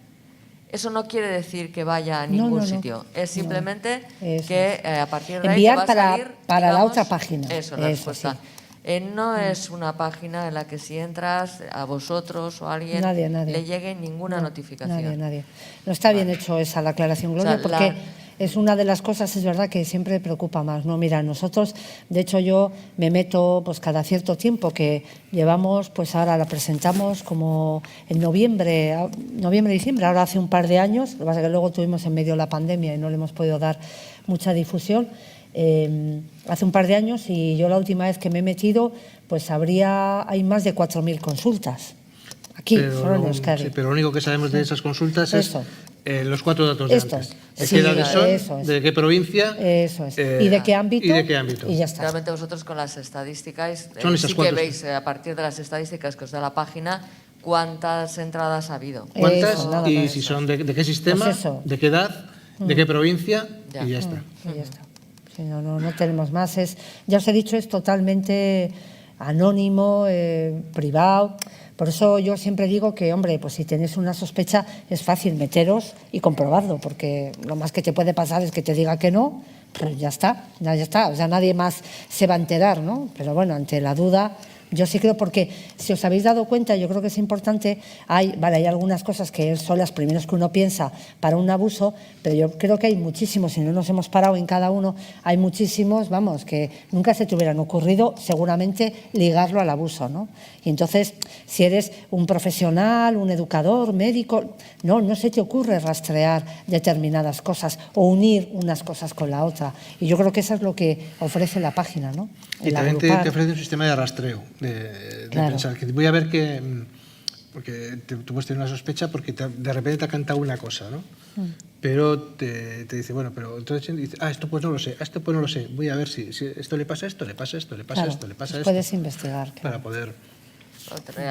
Eso no quiere decir que vaya a ningún sitio. Es simplemente que a partir de enviar ahí te va a salir, para la otra página. Eso, la respuesta. No es una página en la que si entras a vosotros o a alguien nadie. le llegue ninguna notificación. Nadie. No está bien hecho esa la aclaración, Gloria, porque es una de las cosas, es verdad, que siempre preocupa más, ¿no? Mira, nosotros, de hecho yo me meto pues cada cierto tiempo que llevamos, pues ahora la presentamos como en noviembre, diciembre, ahora hace un par de años, lo que pasa es que luego tuvimos en medio la pandemia y no le hemos podido dar mucha difusión. Hace un par de años y yo la última vez que me he metido, pues hay más de 4.000 consultas. Aquí, solo en Euskadi. Sí, pero lo único que sabemos de esas consultas es los 4 datos de antes. ¿De qué edades son? ¿De qué provincia? Eso es. ¿Y de qué ámbito? Y ya está. Realmente vosotros con las estadísticas sí que veis a partir de las estadísticas que os da la página cuántas entradas ha habido. ¿Cuántas? Y si son de qué sistema, de qué edad, de qué provincia y ya está. Y ya está. Sí, no tenemos más. Ya os he dicho, es totalmente anónimo, privado. Por eso yo siempre digo que, hombre, pues si tenéis una sospecha es fácil meteros y comprobarlo, porque lo más que te puede pasar es que te diga que no, pero ya está. O sea, nadie más se va a enterar, ¿no? Pero bueno, ante la duda, yo sí creo, porque si os habéis dado cuenta, yo creo que es importante, hay algunas cosas que son las primeras que uno piensa para un abuso, pero yo creo que hay muchísimos, si no nos hemos parado en cada uno, hay muchísimos, que nunca se te hubieran ocurrido seguramente ligarlo al abuso, ¿no? Y entonces, si eres un profesional, un educador, médico, no se te ocurre rastrear determinadas cosas o unir unas cosas con la otra. Y yo creo que eso es lo que ofrece la página, ¿no? Y también te ofrece un sistema de rastreo, de pensar que voy a ver que, porque tú puedes tener una sospecha porque de repente te ha cantado una cosa, ¿no? Pero te dice, bueno, pero entonces dice, esto pues no lo sé, esto pues no lo sé, voy a ver si esto le pasa esto, le pasa esto, le pasa esto, le pasa esto. Puedes investigar. Para poder...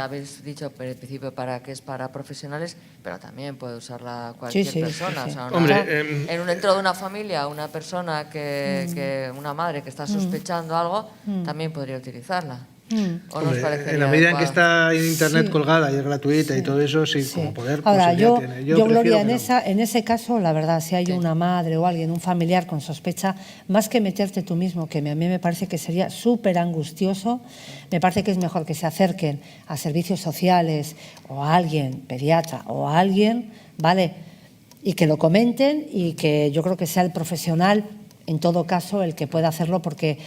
Habéis dicho al principio que es para profesionales, pero también puede usarla cualquier persona. Sí. O sea, Hombre, dentro de una familia, una persona una madre que está sospechando algo, también podría utilizarla. o nos Hombre, parecería en la medida en que adecuado? está en internet Sí. colgada y es gratuita y todo eso, sí, Sí. como poder, Ahora, pues yo, ya tiene. yo prefiero Gloria, que no. en ese caso, la verdad, si hay Sí. una madre o alguien, un familiar con sospecha, más que meterte tú mismo, que a mí me parece que sería súper angustioso, me parece que es mejor que se acerquen a servicios sociales o a alguien, pediatra o a alguien, ¿vale? Y que lo comenten y que yo creo que sea el profesional, en todo caso, el que pueda hacerlo, porque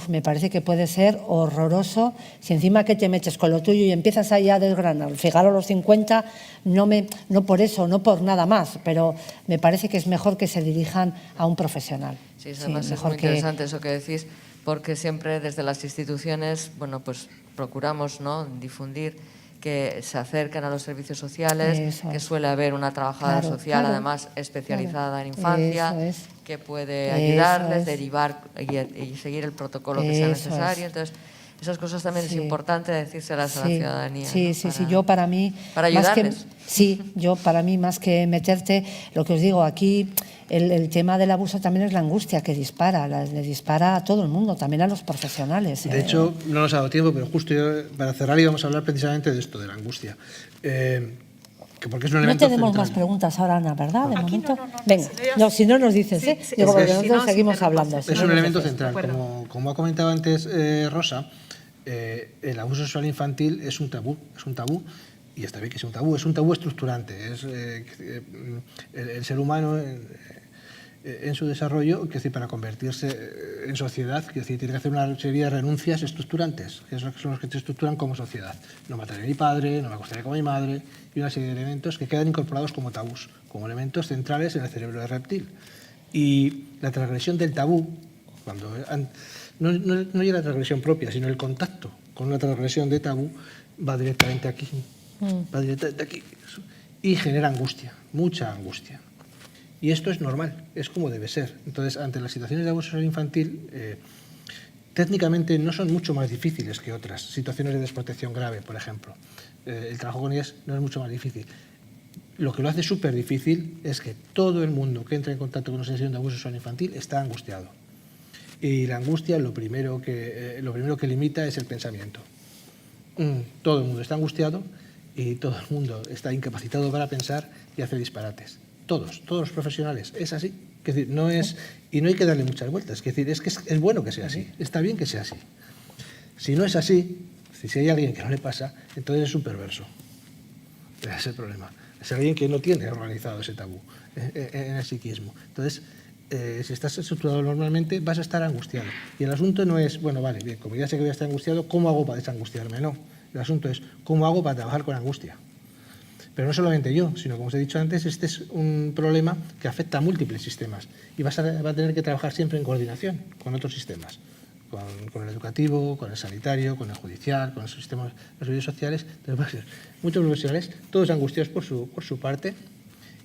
me parece que puede ser horroroso si encima que te metes con lo tuyo y empiezas ahí a desgranar. Fijaros los 50, no por eso, no por nada más, pero me parece que es mejor que se dirijan a un profesional. Sí, además es mejor muy interesante eso que decís, porque siempre desde las instituciones, bueno, pues procuramos, ¿no?, difundir que se acerquen a los servicios sociales, Eso que es. suele haber una trabajadora Claro, social, claro, además especializada claro. en infancia, Eso es. que puede Eso ayudarles, es. derivar y seguir el protocolo que sea Eso necesario. es. Entonces, esas cosas también Sí. es importante decírselas a la ciudadanía. Sí, ¿no? sí, yo para mí... para más que- ayudarles. sí, yo para mí más que meterte, lo que os digo, aquí el tema del abuso también es la angustia que dispara, le dispara a todo el mundo, también a los profesionales. De hecho, no nos ha dado tiempo, pero justo para cerrar íbamos a hablar precisamente de esto, de la angustia. Porque es un No elemento tenemos central. más preguntas ahora, Ana, ¿verdad? De Aquí momento. no, Venga, si no, ya- no, si no nos dices, Sí, ¿eh? sí, Digo, es que porque si nosotros no, seguimos sí, hablando. Es si no un nos elemento dices. central. Bueno. Como ha comentado antes Rosa, el abuso sexual infantil es un tabú, y está bien que sea un tabú estructurante. Es, el ser humano en su desarrollo, quiero decir, para convertirse en sociedad, quiero decir, tiene que hacer una serie de renuncias estructurantes, que son los que te estructuran como sociedad. No mataré a mi padre, no me acostaré con mi madre, y una serie de elementos que quedan incorporados como tabús, como elementos centrales en el cerebro del reptil. Y la transgresión del tabú, cuando no llega la transgresión propia, sino el contacto con una transgresión de tabú, va directamente aquí, y genera angustia, mucha angustia. Y esto es normal, es como debe ser. Entonces, ante las situaciones de abuso sexual infantil, técnicamente no son mucho más difíciles que otras situaciones de desprotección grave, por ejemplo. El trabajo con ellas no es mucho más difícil. Lo que lo hace súper difícil es que todo el mundo que entra en contacto con una situación de abuso sexual infantil está angustiado. Y la angustia lo primero que limita es el pensamiento. Todo el mundo está angustiado y todo el mundo está incapacitado para pensar y hace disparates. Todos los profesionales, es así. Es decir, no es, y no hay que darle muchas vueltas. Es decir, es bueno que sea así, está bien que sea así. Si no es así, si hay alguien que no le pasa, entonces es un perverso. Ese es el problema. Es alguien que no tiene organizado ese tabú en el psiquismo. Entonces, si estás estructurado normalmente, vas a estar angustiado. Y el asunto no es, bueno, vale, bien, como ya sé que voy a estar angustiado, ¿cómo hago para desangustiarme? No. El asunto es, ¿cómo hago para trabajar con angustia? Pero no solamente yo, sino como os he dicho antes, este es un problema que afecta a múltiples sistemas y va a tener que trabajar siempre en coordinación con otros sistemas, con el educativo, con el sanitario, con el judicial, con los sistemas, los servicios sociales. Entonces va a ser muchos profesionales, todos angustiados por su parte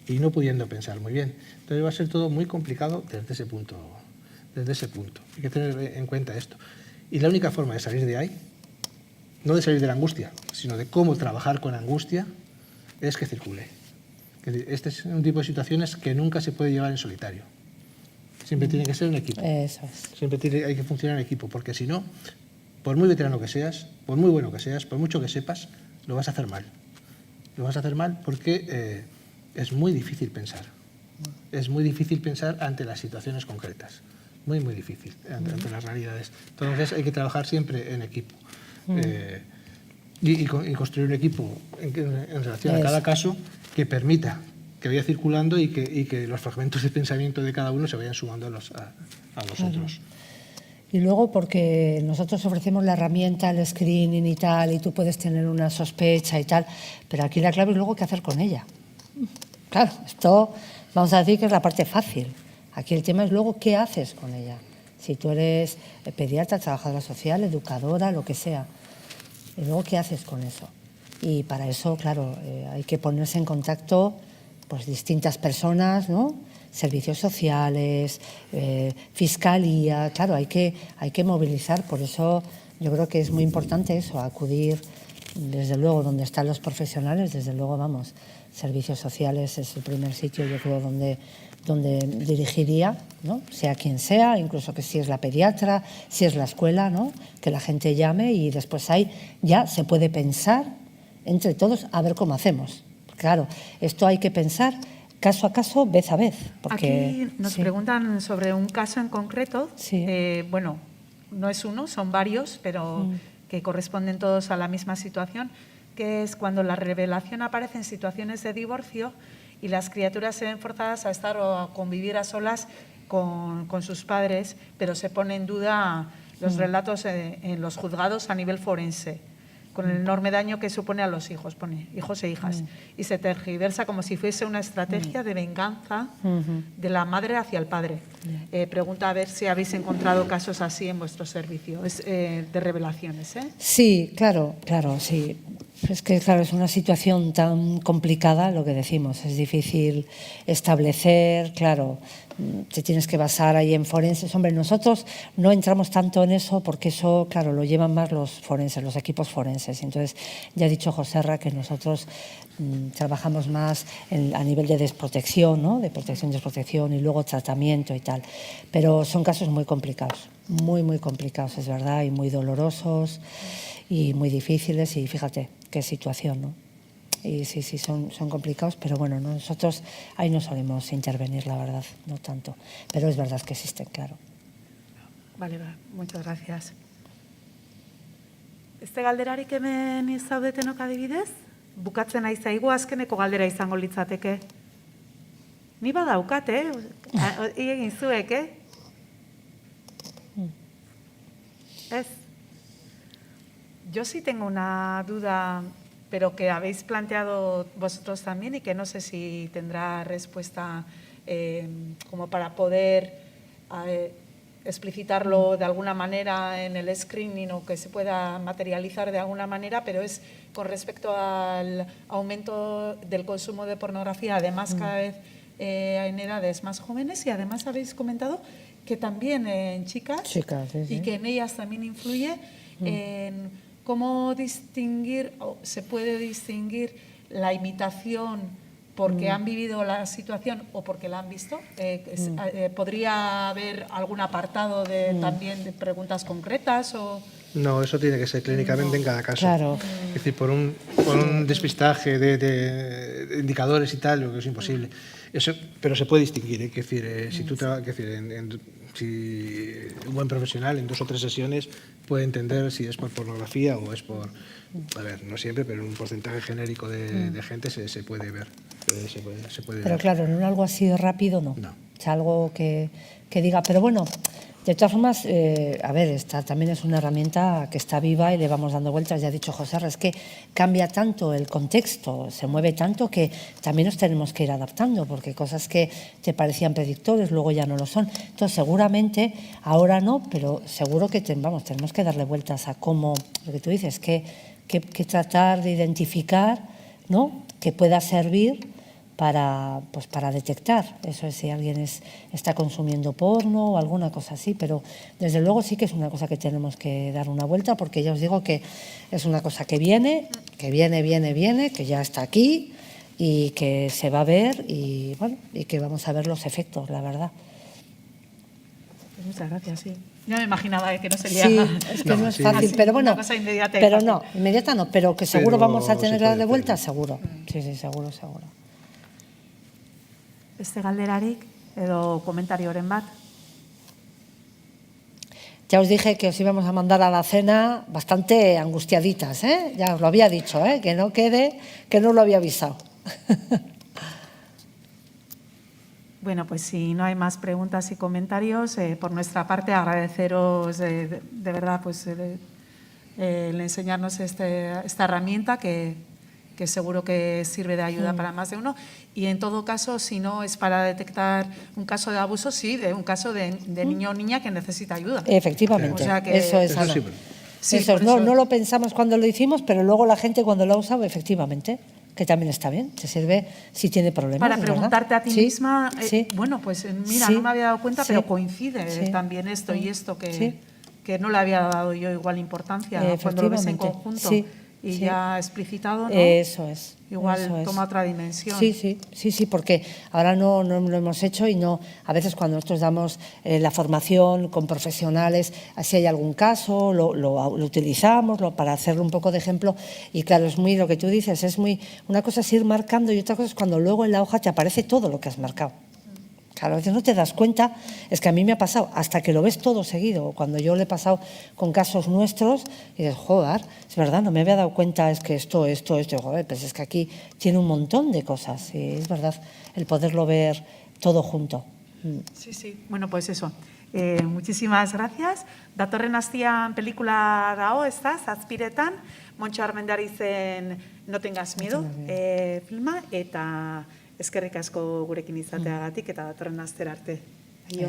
y no pudiendo pensar muy bien. Entonces va a ser todo muy complicado desde ese punto. Hay que tener en cuenta esto. Y la única forma de salir de ahí, no de salir de la angustia, sino de cómo trabajar con angustia, es que circule. Este es un tipo de situaciones que nunca se puede llevar en solitario. Siempre tiene que ser en equipo. Eso es. Siempre hay que funcionar en equipo, porque si no, por muy veterano que seas, por muy bueno que seas, por mucho que sepas, lo vas a hacer mal. Lo vas a hacer mal porque es muy difícil pensar. Es muy difícil pensar ante las situaciones concretas. Muy, muy difícil, ante las realidades. Entonces hay que trabajar siempre en equipo. Y construir un equipo en relación a cada caso que permita que vaya circulando y que los fragmentos de pensamiento de cada uno se vayan sumando a los otros. Y luego porque nosotros ofrecemos la herramienta, el screening y tal, y tú puedes tener una sospecha y tal, pero aquí la clave es luego qué hacer con ella. Claro, esto vamos a decir que es la parte fácil. Aquí el tema es luego qué haces con ella. Si tú eres pediatra, trabajadora social, educadora, lo que sea. Y luego, ¿qué haces con eso? Y para eso, claro, hay que ponerse en contacto pues distintas personas, ¿no? Servicios sociales, fiscalía, claro, hay que movilizar. Por eso yo creo que es muy importante eso, acudir desde luego, donde están los profesionales, desde luego, vamos, servicios sociales es el primer sitio, yo creo, donde dirigiría, ¿no? Sea quien sea, incluso que si es la pediatra, si es la escuela, ¿no? Que la gente llame y después ahí ya se puede pensar entre todos a ver cómo hacemos. Claro, esto hay que pensar caso a caso, vez a vez. Porque, aquí nos preguntan sobre un caso en concreto. Sí. Bueno, no es uno, son varios, pero que corresponden todos a la misma situación, que es cuando la revelación aparece en situaciones de divorcio y las criaturas se ven forzadas a estar o a convivir a solas con sus padres, pero se pone en duda los relatos en los juzgados a nivel forense, con el enorme daño que supone a los hijos, pone hijos e hijas, y se tergiversa como si fuese una estrategia de venganza de la madre hacia el padre. Pregunta a ver si habéis encontrado casos así en vuestro servicio, de revelaciones. Sí, claro, sí. Es que, claro, es una situación tan complicada, lo que decimos, es difícil establecer, claro, te tienes que basar ahí en forenses. Hombre, nosotros no entramos tanto en eso porque eso, claro, lo llevan más los forenses, los equipos forenses. Entonces, ya ha dicho Joserra que nosotros trabajamos más a nivel de desprotección, ¿no? De protección, desprotección y luego tratamiento y tal. Pero son casos muy complicados, muy complicados, es verdad, y muy dolorosos y muy difíciles y fíjate qué situación, ¿no? Y sí, son complicados, pero bueno, nosotros ahí no solemos intervenir, la verdad, no tanto. Pero es verdad que existen, claro. Vale, muchas gracias. Galderarik hemen zaudetenok adibidez? Bukatzen ari zaigu azkeneko galdera izango litzateke. Ni badaukat, egin zuek, Ez. Yo sí tengo una duda, pero que habéis planteado vosotros también y que no sé si tendrá respuesta como para poder explicitarlo de alguna manera en el screening o que se pueda materializar de alguna manera, pero es con respecto al aumento del consumo de pornografía, además cada vez en edades más jóvenes, y además habéis comentado que también en chicas sí. Y que en ellas también influye en cómo distinguir, o se puede distinguir la imitación porque han vivido la situación o porque la han visto. ¿Podría haber algún apartado también de preguntas concretas? No, eso tiene que ser clínicamente en cada caso. Claro. Es decir, por un despistaje de indicadores y tal, lo que es imposible. Eso, pero se puede distinguir, es decir, si tú si un buen profesional en 2 o 3 sesiones puede entender si es por pornografía o es por, a ver, no siempre, pero un porcentaje genérico de gente se puede ver. Se puede Pero ver. claro, en algo así rápido no. No. O sea, algo que diga, pero bueno, de todas formas, a ver, esta también es una herramienta que está viva y le vamos dando vueltas. Ya ha dicho José, es que cambia tanto el contexto, se mueve tanto que también nos tenemos que ir adaptando, porque cosas que te parecían predictores luego ya no lo son. Entonces, seguramente, ahora no, pero seguro que tenemos que darle vueltas a cómo, lo que tú dices, que tratar de identificar, ¿no? Que pueda servir para detectar eso es si alguien está consumiendo porno o alguna cosa así, pero desde luego sí que es una cosa que tenemos que dar una vuelta, porque ya os digo que es una cosa que viene, que ya está aquí y que se va a ver y bueno, y que vamos a ver los efectos, la verdad. Pues muchas gracias, sí. Ya me imaginaba que no sería... Sí, es que no es fácil, pero bueno, una cosa inmediata inmediata no, pero que seguro vamos a tener que darle vuelta, hacer. seguro. Sí, seguro. Galderarik edo komentarioren bat? Ya os dije que os íbamos a mandar a la cena bastante angustiaditas, ¿eh? Ya os lo había dicho, ¿eh? Que no quede, que no lo había avisado. Bueno, pues si no hay más preguntas y comentarios, por nuestra parte agradeceros de verdad pues el enseñarnos esta herramienta que seguro que sirve de ayuda para más de uno. Y en todo caso, si no es para detectar un caso de abuso, sí, de un caso de niño o niña que necesita ayuda. Efectivamente, O sea que, eso es Eso algo. sí. Sí, Eso es, por eso- no lo pensamos cuando lo hicimos, pero luego la gente cuando lo ha usado, efectivamente, que también está bien, te sirve si tiene problemas. Para es verdad. preguntarte a ti Sí, misma, sí. bueno, pues mira, Sí, no me había dado cuenta, sí, pero coincide sí. también esto y esto Sí. que no le había dado yo igual importancia, ¿no? Cuando lo ves en Efectivamente, conjunto. sí. y Sí. ya explicitado, ¿no? Eso es. Igual eso es. toma otra dimensión. Sí, porque ahora no lo hemos hecho y no. A veces cuando nosotros damos la formación con profesionales, si hay algún caso, lo utilizamos para hacerlo un poco de ejemplo. Y claro, es muy lo que tú dices, una cosa es ir marcando y otra cosa es cuando luego en la hoja te aparece todo lo que has marcado. Claro, a veces no te das cuenta, es que a mí me ha pasado, hasta que lo ves todo seguido. Cuando yo lo he pasado con casos nuestros, y dices, joder, es verdad, no me había dado cuenta, es que esto, y joder, pues es que aquí tiene un montón de cosas, y es verdad, el poderlo ver todo junto. Sí. Bueno, pues eso. Muchísimas gracias. Datorren astian pelikula dago, ez da, Zazpiretan, Montxo Armendarizen No tengas miedo filma, eta eskerrik asko gurekin izateagatik eta datorren astera arte. Aio.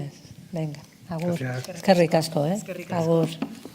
Venga, agur. Gracias. Eskerrik asko, Eskerrik asko. Agur.